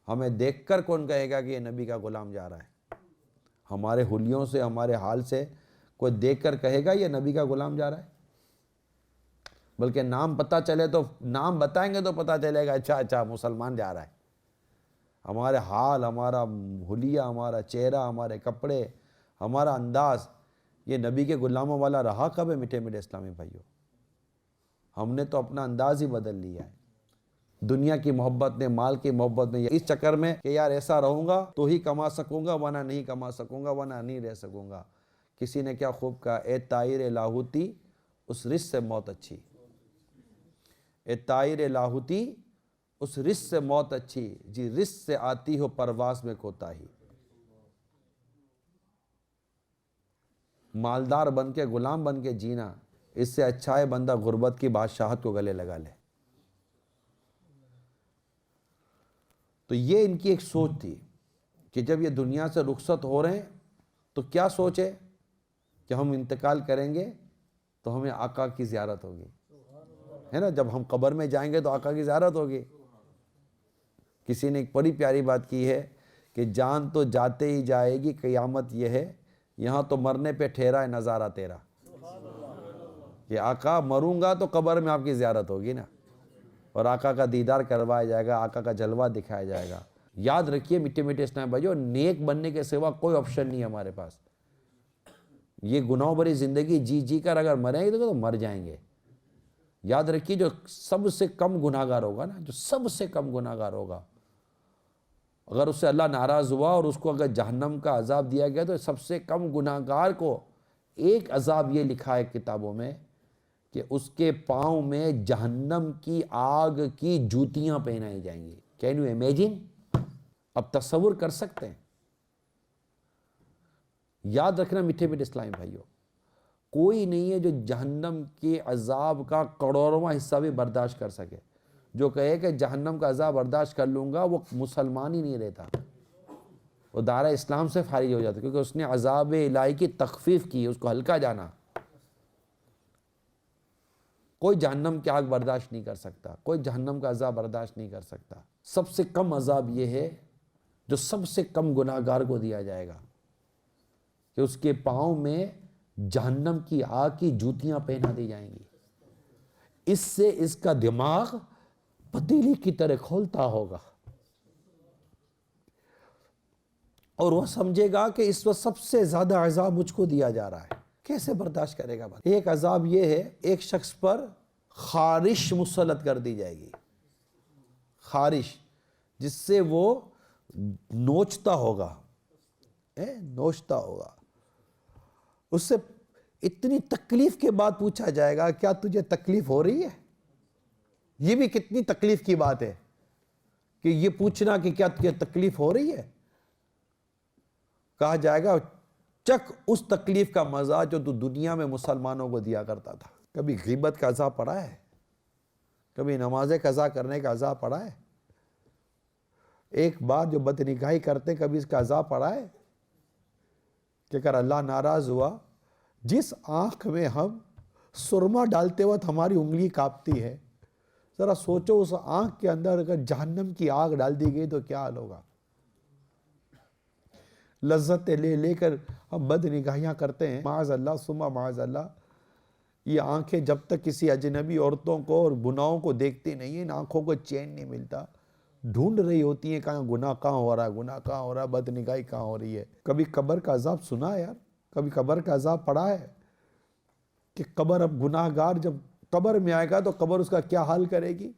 ہمیں دیکھ کر کون کہے گا کہ یہ نبی کا غلام جا رہا ہے؟ ہمارے حلیوں سے، ہمارے حال سے کوئی دیکھ کر کہے گا یہ نبی کا غلام جا رہا ہے؟ بلکہ نام پتہ چلے تو نام بتائیں گے تو پتہ چلے گا اچھا مسلمان جا رہا ہے. ہمارے حال، ہمارا حلیہ، ہمارا چہرہ، ہمارے کپڑے، ہمارا انداز، یہ نبی کے غلاموں والا رہا کب ہے میٹھے میٹھے اسلامی بھائیوں؟ ہم نے تو اپنا انداز ہی بدل لیا ہے دنیا کی محبت میں، مال کی محبت میں، اس چکر میں کہ یار ایسا رہوں گا تو ہی کما سکوں گا ورنہ نہیں کما سکوں گا، ورنہ نہیں رہ سکوں گا. کسی نے کیا خوب کہا، اے طائر لاہوتی اس رزق سے موت اچھی. اے طائر لاہوتی اس رزق سے موت اچھی، جی رزق سے آتی ہو پرواز میں کوتاہی. مالدار بن کے، غلام بن کے جینا، اس سے اچھا ہے بندہ غربت کی بادشاہت کو گلے لگا لے. تو یہ ان کی ایک سوچ تھی کہ جب یہ دنیا سے رخصت ہو رہے ہیں تو کیا سوچے کہ ہم انتقال کریں گے تو ہمیں آقا کی زیارت ہوگی، ہے نا. جب ہم قبر میں جائیں گے تو آقا کی زیارت ہوگی. کسی نے ایک بڑی پیاری بات کی ہے کہ جان تو جاتے ہی جائے گی، قیامت یہ ہے یہاں تو مرنے پہ ٹھہرا ہے نظارہ تیرا. کہ آقا مروں گا تو قبر میں آپ کی زیارت ہوگی نا، اور آقا کا دیدار کروایا جائے گا، آقا کا جلوہ دکھایا جائے گا. یاد رکھیے میٹھے میٹھے اسلام بھائیو، نیک بننے کے سوا کوئی آپشن نہیں ہے ہمارے پاس. یہ گناہوں بھری زندگی جی کر اگر مریں گے تو مر جائیں گے. یاد رکھیے جو سب سے کم گناہ گار ہوگا نا، جو سب سے کم گناہ گار ہوگا، اگر اس سے اللہ ناراض ہوا اور اس کو اگر جہنم کا عذاب دیا گیا تو سب سے کم گناہ گار کو ایک عذاب یہ لکھا ہے کتابوں میں کہ اس کے پاؤں میں جہنم کی آگ کی جوتیاں پہنائی جائیں گی. Can you imagine? اب تصور کر سکتے ہیں؟ یاد رکھنا میٹھے میٹھے اسلامی بھائیوں، کوئی نہیں ہے جو جہنم کے عذاب کا کروڑواں حصہ بھی برداشت کر سکے. جو کہے کہ جہنم کا عذاب برداشت کر لوں گا وہ مسلمان ہی نہیں رہتا، وہ دائرہ اسلام سے خارج ہو جاتا، کیونکہ اس نے عذاب الہی کی تخفیف کی، اس کو ہلکا جانا. کوئی جہنم کی آگ برداشت نہیں کر سکتا، کوئی جہنم کا عذاب برداشت نہیں کر سکتا. سب سے کم عذاب یہ ہے جو سب سے کم گناہ گار کو دیا جائے گا کہ اس کے پاؤں میں جہنم کی آگ کی جوتیاں پہنا دی جائیں گی. اس سے اس کا دماغ پتیلی کی طرح کھولتا ہوگا اور وہ سمجھے گا کہ اس وقت سب سے زیادہ عذاب مجھ کو دیا جا رہا ہے. کیسے برداشت کرے گا بات؟ ایک عذاب یہ ہے، ایک شخص پر خارش مسلط کر دی جائے گی، خارش، جس سے وہ نوچتا ہوگا، نوچتا ہوگا. اس سے اتنی تکلیف کے بعد پوچھا جائے گا کیا تجھے تکلیف ہو رہی ہے؟ یہ بھی کتنی تکلیف کی بات ہے کہ یہ پوچھنا کہ کیا تجھے تکلیف ہو رہی ہے. کہا جائے گا چک اس تکلیف کا مزہ جو تو دنیا میں مسلمانوں کو دیا کرتا تھا. کبھی غیبت کا عذاب پڑا ہے؟ کبھی نماز قضا کرنے کا عذاب پڑا ہے؟ ایک بار جو بدنگاہی کرتے کبھی اس کا عذاب پڑا ہے کہ اگر اللہ ناراض ہوا، جس آنکھ میں ہم سرما ڈالتے وقت ہماری انگلی کانپتی ہے، ذرا سوچو اس آنکھ کے اندر اگر جہنم کی آگ ڈال دی گئی تو کیا حال ہوگا. لذتیں لے لے کر ہم بد نگاہیاں کرتے ہیں، معاذ اللہ ثم معاذ اللہ. یہ آنکھیں جب تک کسی اجنبی عورتوں کو اور گناہوں کو دیکھتی نہیں ہیں، ان آنکھوں کو چین نہیں ملتا، ڈھونڈ رہی ہوتی ہیں کہاں گناہ کہاں ہو رہا ہے، گناہ کہاں ہو رہا ہے، بد نگاہی کہاں ہو رہی ہے. کبھی قبر کا عذاب سنا ہے یار؟ کبھی قبر کا عذاب پڑا ہے کہ قبر اب گناہ گار جب قبر میں آئے گا تو قبر اس کا کیا حال کرے گی؟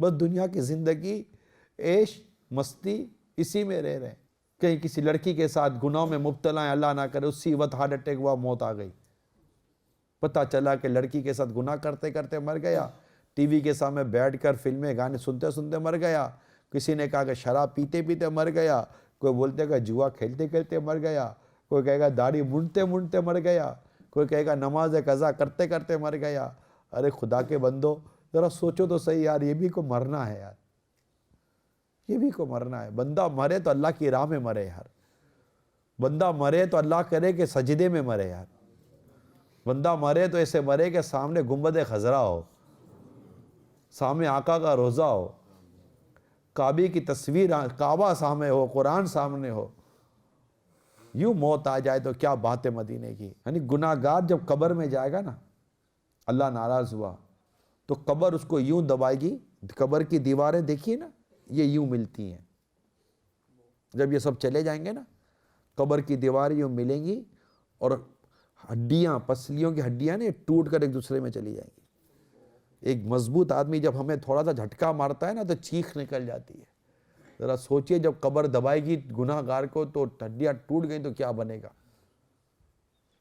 بس دنیا کی زندگی عیش مستی اسی میں رہ رہے ہیں. کہیں کسی لڑکی کے ساتھ گناہوں میں مبتلا ہیں، اللہ نہ کرے اسی وقت ہارٹ اٹیک ہوا، موت آ گئی. پتہ چلا کہ لڑکی کے ساتھ گناہ کرتے کرتے مر گیا، ٹی وی کے سامنے بیٹھ کر فلمیں گانے سنتے سنتے مر گیا. کسی نے کہا کہ شراب پیتے پیتے مر گیا، کوئی بولتے کہ جوا کھیلتے کھیلتے مر گیا، کوئی کہے گا داڑھی مونڈتے مونڈتے مر گیا، کوئی کہے گا نماز قضا کرتے کرتے مر گیا. ارے خدا کے بندو ذرا سوچو تو صحیح یار، یہ بھی کو مرنا ہے یار، یہ بھی کو مرنا ہے. بندہ مرے تو اللہ کی راہ میں مرے یار، بندہ مرے تو اللہ کرے کہ سجدے میں مرے یار، بندہ مرے تو ایسے مرے کہ سامنے گنبد خضرا ہو، سامنے آقا کا روضہ ہو، کعبے کی تصویر، کعبہ سامنے ہو، قرآن سامنے ہو. یوں موت آ جائے تو کیا بات ہے مدینے کی. یعنی گناہ گار جب قبر میں جائے گا نا اللہ ناراض ہوا تو قبر اس کو یوں دبائے گی. قبر کی دیواریں دیکھیے نا, یہ یوں ملتی ہیں. جب یہ سب چلے جائیں گے نا, قبر کی دیواریں یوں ملیں گی اور ہڈیاں, پسلیوں کی ہڈیاں نا ٹوٹ کر ایک دوسرے میں چلی جائیں گی. ایک مضبوط آدمی جب ہمیں تھوڑا سا جھٹکا مارتا ہے نا تو چیخ نکل جاتی ہے. ذرا سوچئے جب قبر دبائے گی گناہ گار کو تو ہڈیاں ٹوٹ گئیں تو کیا بنے گا.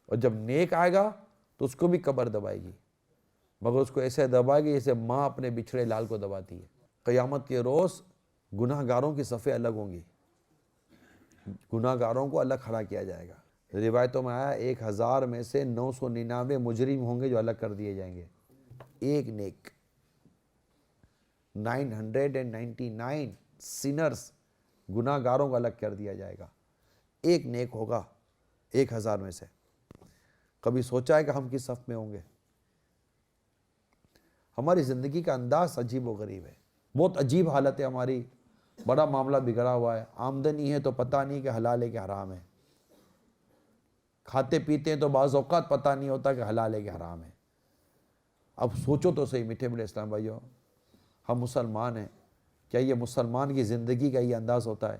اور جب نیک آئے گا تو اس کو بھی قبر دبائے گی, مگر اس کو ایسے دبائے گی جیسے ماں اپنے بچھڑے لال کو دباتی ہے. قیامت کے روز گناہ گاروں کی صفیں الگ ہوں گی, گناہ گاروں کو الگ کھڑا کیا جائے گا. روایتوں میں آیا 1000 میں سے 999 مجرم ہوں گے جو الگ کر دیے جائیں گے. ایک نیک, 999 سینرز, گناہ گاروں کو الگ کر دیا جائے گا. ایک نیک ہوگا 1000 میں سے. کبھی سوچا ہے کہ ہم کس صف میں ہوں گے؟ ہماری زندگی کا انداز عجیب و غریب ہے, بہت عجیب حالت ہے ہماری. بڑا معاملہ بگڑا ہوا ہے. آمدنی ہے تو پتہ نہیں کہ حلال ہے کہ حرام ہے. کھاتے پیتے ہیں تو بعض اوقات پتہ نہیں ہوتا کہ حلال ہے کہ حرام ہے. اب سوچو تو صحیح میٹھے بڑے اسلام بھائیو, ہم مسلمان ہیں, کیا یہ مسلمان کی زندگی کا یہ انداز ہوتا ہے؟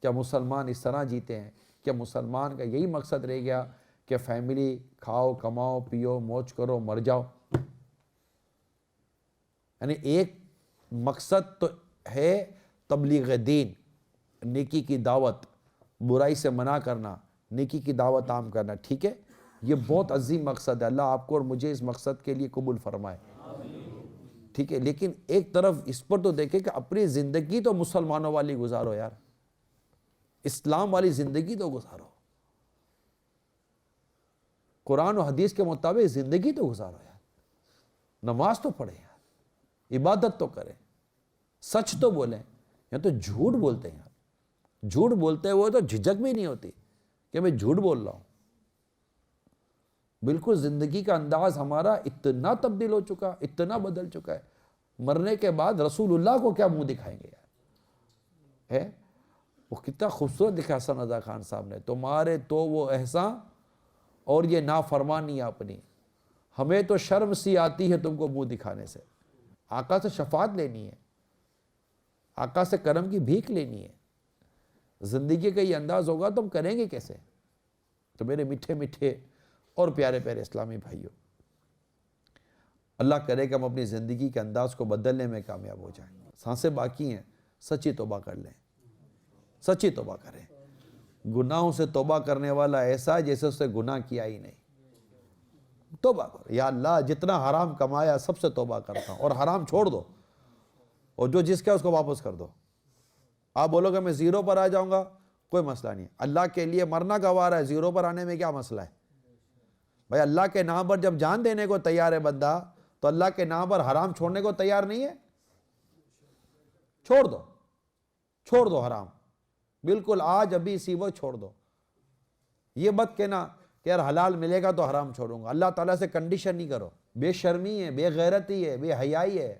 کیا مسلمان اس طرح جیتے ہیں؟ کیا مسلمان کا یہی مقصد رہ گیا کہ فیملی کھاؤ کماؤ پیو موج کرو مر جاؤ؟ یعنی ایک مقصد تو ہے تبلیغ دین, نیکی کی دعوت, برائی سے منع کرنا, نیکی کی دعوت عام کرنا, ٹھیک ہے, یہ بہت عظیم مقصد ہے. اللہ آپ کو اور مجھے اس مقصد کے لیے قبول فرمائے, ٹھیک ہے. لیکن ایک طرف اس پر تو دیکھیں کہ اپنی زندگی تو مسلمانوں والی گزارو یار, اسلام والی زندگی تو گزارو, قرآن و حدیث کے مطابق زندگی تو گزارو یار. نماز تو پڑھیں یار, عبادت تو کریں, سچ تو بولیں. یا تو جھوٹ بولتے ہیں یار, جھوٹ بولتے ہوئے تو جھجک بھی نہیں ہوتی کہ میں جھوٹ بول رہا ہوں. بالکل زندگی کا انداز ہمارا اتنا تبدیل ہو چکا, اتنا بدل چکا ہے. مرنے کے بعد رسول اللہ کو کیا منہ دکھائیں گے یار؟ ہے وہ کتنا خوبصورت لکھا حسن رضا خان صاحب نے, تمہارے تو وہ احسان اور یہ نافرمانی اپنی, ہمیں تو شرم سی آتی ہے تم کو منہ دکھانے سے. آقا سے شفاعت لینی ہے, آقا سے کرم کی بھیک لینی ہے. زندگی کا یہ انداز ہوگا تو ہم کریں گے کیسے؟ تو میرے میٹھے میٹھے اور پیارے پیارے اسلامی بھائیوں, اللہ کرے کہ ہم اپنی زندگی کے انداز کو بدلنے میں کامیاب ہو جائیں. سانسیں باقی ہیں, سچی توبہ کر لیں, سچی توبہ کریں. گناہوں سے توبہ کرنے والا ایسا ہے جیسے اس سے گناہ کیا ہی نہیں. توبہ کرو, یا اللہ جتنا حرام کمایا سب سے توبہ کرتا ہوں, اور حرام چھوڑ دو, اور جو جس کا اس کو واپس کر دو. آپ بولو کہ میں زیرو پر آ جاؤں گا, کوئی مسئلہ نہیں. اللہ کے لیے مرنا گوارا ہے, زیرو پر آنے میں کیا مسئلہ ہے بھائی؟ اللہ کے نام پر جب جان دینے کو تیار ہے بندہ, تو اللہ کے نام پر حرام چھوڑنے کو تیار نہیں ہے؟ چھوڑ دو, چھوڑ دو حرام, بالکل آج ابھی اسی وقت چھوڑ دو. یہ مت کہنا کہ یار حلال ملے گا تو حرام چھوڑوں گا. اللہ تعالیٰ سے کنڈیشن نہیں کرو. بے شرمی ہے, بے غیرتی ہے, بے حیائی ہے.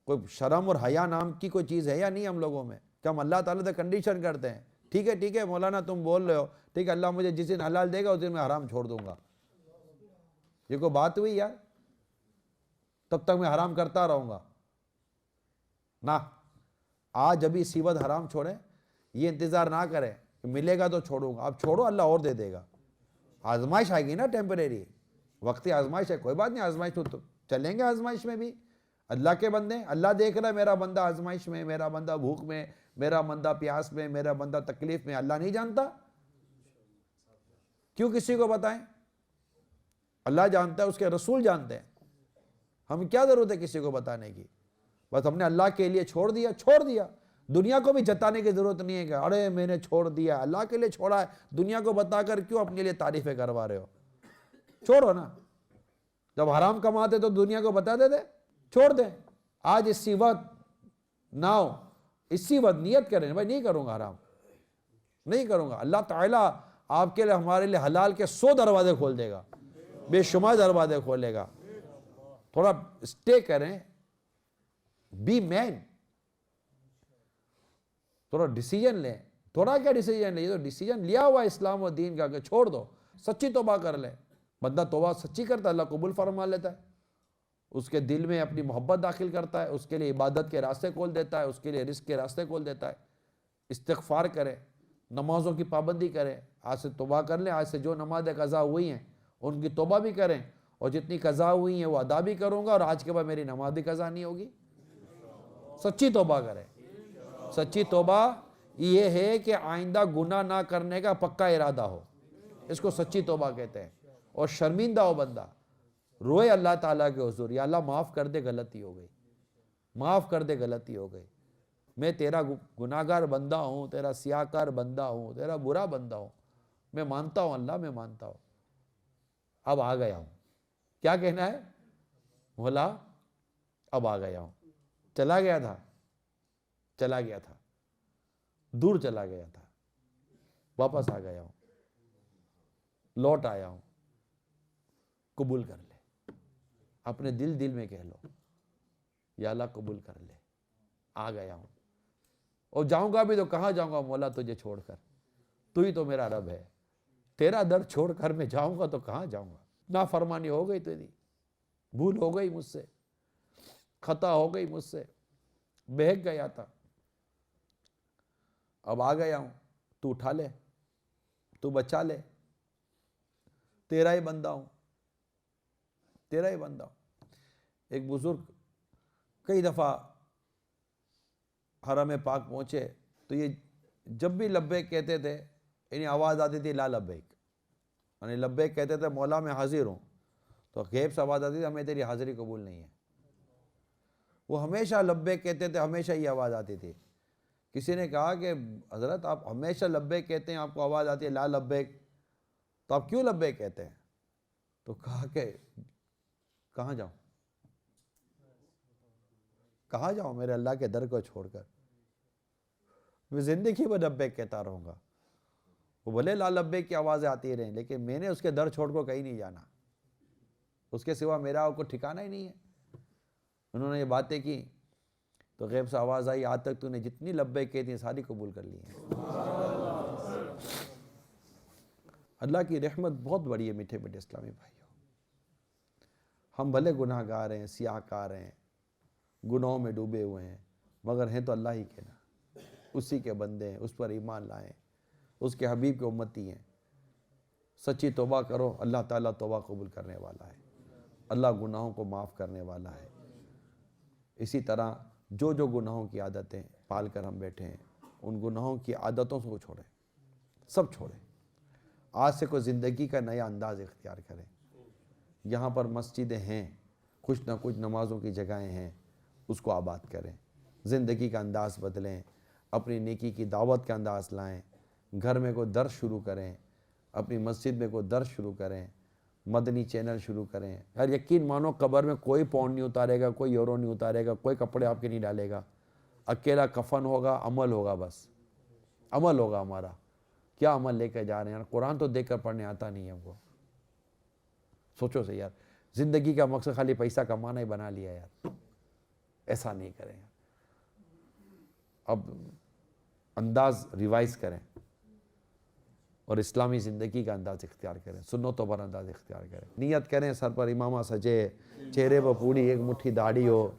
کوئی شرم اور حیا نام کی کوئی چیز ہے یا نہیں ہم لوگوں میں کہ ہم اللہ تعالیٰ سے کنڈیشن کرتے ہیں؟ ٹھیک ہے ٹھیک ہے مولانا تم بول رہے ہو, ٹھیک ہے, اللہ مجھے جس دن حلال دے گا اس دن میں حرام چھوڑ دوں گا. یہ کوئی بات ہوئی یار؟ تب تک میں حرام کرتا رہوں گا نا. آج ابھی اسی وقت حرام چھوڑیں, یہ انتظار نہ کریں کہ ملے گا تو چھوڑوں گا. اب چھوڑو, اللہ اور دے دے گا. آزمائش آئے گی نا, ٹیمپریری وقتی آزمائش ہے, کوئی بات نہیں, آزمائش تو چلیں گے. آزمائش میں بھی اللہ کے بندے, اللہ دیکھ رہا ہے میرا بندہ آزمائش میں, میرا بندہ بھوک میں, میرا بندہ پیاس میں, میرا بندہ تکلیف میں. اللہ نہیں جانتا؟ کیوں کسی کو بتائیں؟ اللہ جانتا ہے, اس کے رسول جانتے ہیں. ہم کیا ضرورت ہے کسی کو بتانے کی؟ بس ہم نے اللہ کے لیے چھوڑ دیا, چھوڑ دیا. دنیا کو بھی جتانے کی ضرورت نہیں ہے کہ ارے میں نے چھوڑ دیا, اللہ کے لیے چھوڑا ہے. دنیا کو بتا کر کیوں اپنے لیے تعریفیں کروا رہے ہو؟ چھوڑو نا. جب حرام کماتے تو دنیا کو بتا دیتے, چھوڑ دیں. آج اسی وقت ناؤ, اسی وقت نیت کریں بھائی نہیں کروں گا حرام, نہیں کروں گا. اللہ تعالیٰ آپ کے لیے ہمارے لیے حلال کے 100 دروازے کھول دے گا, بے شمار دروازے کھولے گا. تھوڑا اسٹے کریں, بی مین, تھوڑا ڈیسیجن لیں. تھوڑا کیا ڈیسیجن لیں, یہ تو ڈیسیجن لیا ہوا اسلام و دین کا کہ چھوڑ دو, سچی توبہ کر لیں. بندہ توبہ سچی کرتا ہے اللہ قبول فرما لیتا ہے، اس کے دل میں اپنی محبت داخل کرتا ہے، اس کے لیے عبادت کے راستے کھول دیتا ہے، اس کے لیے رزق کے راستے کھول دیتا ہے۔ استغفار کرے، نمازوں کی پابندی کرے، آج سے توبہ کر لیں، آج سے جو نمازیں قضا ہوئی ہیں ان کی توبہ بھی کریں، اور جتنی قضا ہوئی ہیں وہ ادا بھی کروں گا، اور آج کے بعد میری نماز بھی قضا نہیں ہوگی۔ سچی توبہ کرے۔ سچی توبہ یہ ہے کہ آئندہ گناہ نہ کرنے کا پکا ارادہ ہو، اس کو سچی توبہ کہتے ہیں۔ اور شرمندہ ہو بندہ، روئے اللہ تعالیٰ کے حضور، یا اللہ معاف کر دے، غلطی ہو گئی، معاف کر دے، غلطی ہو گئی، میں تیرا گناہگار بندہ ہوں، تیرا سیاہکار بندہ ہوں، تیرا برا بندہ ہوں، میں مانتا ہوں اللہ، میں مانتا ہوں، اب آ گیا ہوں۔ کیا کہنا ہے؟ مولا اب آ گیا ہوں۔ چلا گیا تھا، چلا گیا تھا، دور چلا گیا تھا، واپس آ گیا ہوں، لوٹ آیا ہوں، قبول کر لے۔ اپنے دل میں کہہ لو، یا اللہ قبول کر لے، آ گیا ہوں، اور جاؤں گا بھی تو کہاں جاؤں گا مولا تجھے چھوڑ کر، تو ہی تو میرا رب ہے، تیرا در چھوڑ کر میں جاؤں گا تو کہاں جاؤں گا؟ نافرمانی ہو گئی تیری، بھول ہو گئی مجھ سے، خطا ہو گئی مجھ سے، بہک گیا تھا، اب آ گیا ہوں، تو اٹھا لے، تو بچا لے، تیرا ہی بندہ ہوں، تیرا ہی بندہ ہوں۔ ایک بزرگ کئی دفعہ حرم پاک پہنچے تو یہ جب بھی لبیک کہتے تھے انہیں آواز آتی تھی لا لبیک، یعنی لبیک کہتے تھے مولا میں حاضر ہوں، تو غیب سے آواز آتی تھی ہمیں تیری حاضری قبول نہیں ہے۔ وہ ہمیشہ لبیک کہتے تھے، ہمیشہ یہ آواز آتی تھی۔ کسی نے کہا کہ حضرت آپ ہمیشہ لبیک کہتے ہیں، آپ کو آواز آتی ہے لا لبیک، تو آپ کیوں لبیک کہتے ہیں؟ تو کہا کہ کہاں جاؤں، کہاں جاؤں میرے اللہ کے در کو چھوڑ کر، میں زندگی میں لبیک کہتا رہوں گا، وہ بھلے لا لبیک کی آوازیں آتی رہیں لیکن میں نے اس کے در چھوڑ کو کہیں نہیں جانا، اس کے سوا میرا کوئی ٹھکانہ ہی نہیں ہے۔ انہوں نے یہ باتیں کی تو غیب سے آواز آئی آج تک تو نے جتنی لبیک کہتی ہیں ساری قبول کر لی ہیں۔ اللہ کی رحمت بہت بڑی ہے میٹھے میٹھے اسلامی بھائیوں۔ ہم بھلے گناہ گار ہیں، سیاہ کار ہیں، گناہوں میں ڈوبے ہوئے ہیں، مگر ہیں تو اللہ ہی کے نا، اسی کے بندے ہیں، اس پر ایمان لائیں، اس کے حبیب کے امتی ہیں۔ سچی توبہ کرو، اللہ تعالیٰ توبہ قبول کرنے والا ہے، اللہ گناہوں کو معاف کرنے والا ہے۔ اسی طرح جو جو گناہوں کی عادتیں پال کر ہم بیٹھے ہیں ان گناہوں کی عادتوں کو چھوڑیں، سب چھوڑیں، آج سے کوئی زندگی کا نیا انداز اختیار کریں۔ یہاں پر مسجدیں ہیں، کچھ نہ کچھ نمازوں کی جگہیں ہیں، اس کو آباد کریں، زندگی کا انداز بدلیں، اپنی نیکی کی دعوت کا انداز لائیں، گھر میں کوئی درس شروع کریں، اپنی مسجد میں کوئی درس شروع کریں، مدنی چینل شروع کریں۔ یار یقین مانو قبر میں کوئی پاؤنڈ نہیں اتارے گا، کوئی یورو نہیں اتارے گا، کوئی کپڑے آپ کے نہیں ڈالے گا، اکیلا کفن ہوگا، عمل ہوگا، بس عمل ہوگا ہمارا۔ کیا عمل لے کے جا رہے ہیں یار؟ قرآن تو دیکھ کر پڑھنے آتا نہیں ہے ہم کو۔ سوچو سے یار، زندگی کا مقصد خالی پیسہ کمانا ہی بنا لیا یار، ایسا نہیں کریں۔ اب انداز ریوائز کریں اور اسلامی زندگی کا انداز اختیار کریں، سنتوں پر انداز اختیار کریں۔ نیت کریں سر پر امامہ سجے، چہرے پر پوری ایک مٹھی داڑھی ہو،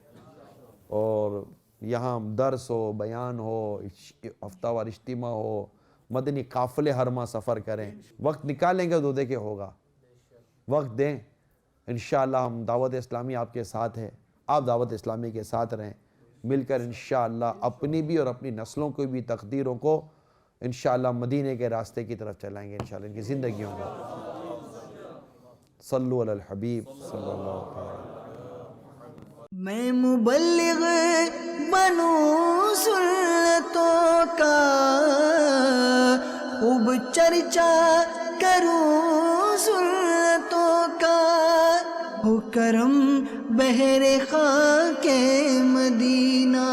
اور یہاں درس ہو، بیان ہو، ہفتہ وار اجتماع ہو، مدنی قافلے ہر ماہ سفر کریں۔ وقت نکالیں گے تو دیکھیں ہوگا، وقت دیں، انشاءاللہ ہم دعوت اسلامی آپ کے ساتھ ہے، آپ دعوت اسلامی کے ساتھ رہیں، مل کر انشاءاللہ اپنی بھی اور اپنی نسلوں کو بھی تقدیروں کو انشاءاللہ مدینے کے راستے کی طرف چلائیں گے انشاءاللہ ان کی زندگیوں کو۔ صلو علی الحبیب صلی اللہ علیہ وسلم۔ میں مبلغ بنوں سنتوں کا، خوب چرچا کروں سنتوں کا، ہو کرم بہر خاک مدینہ۔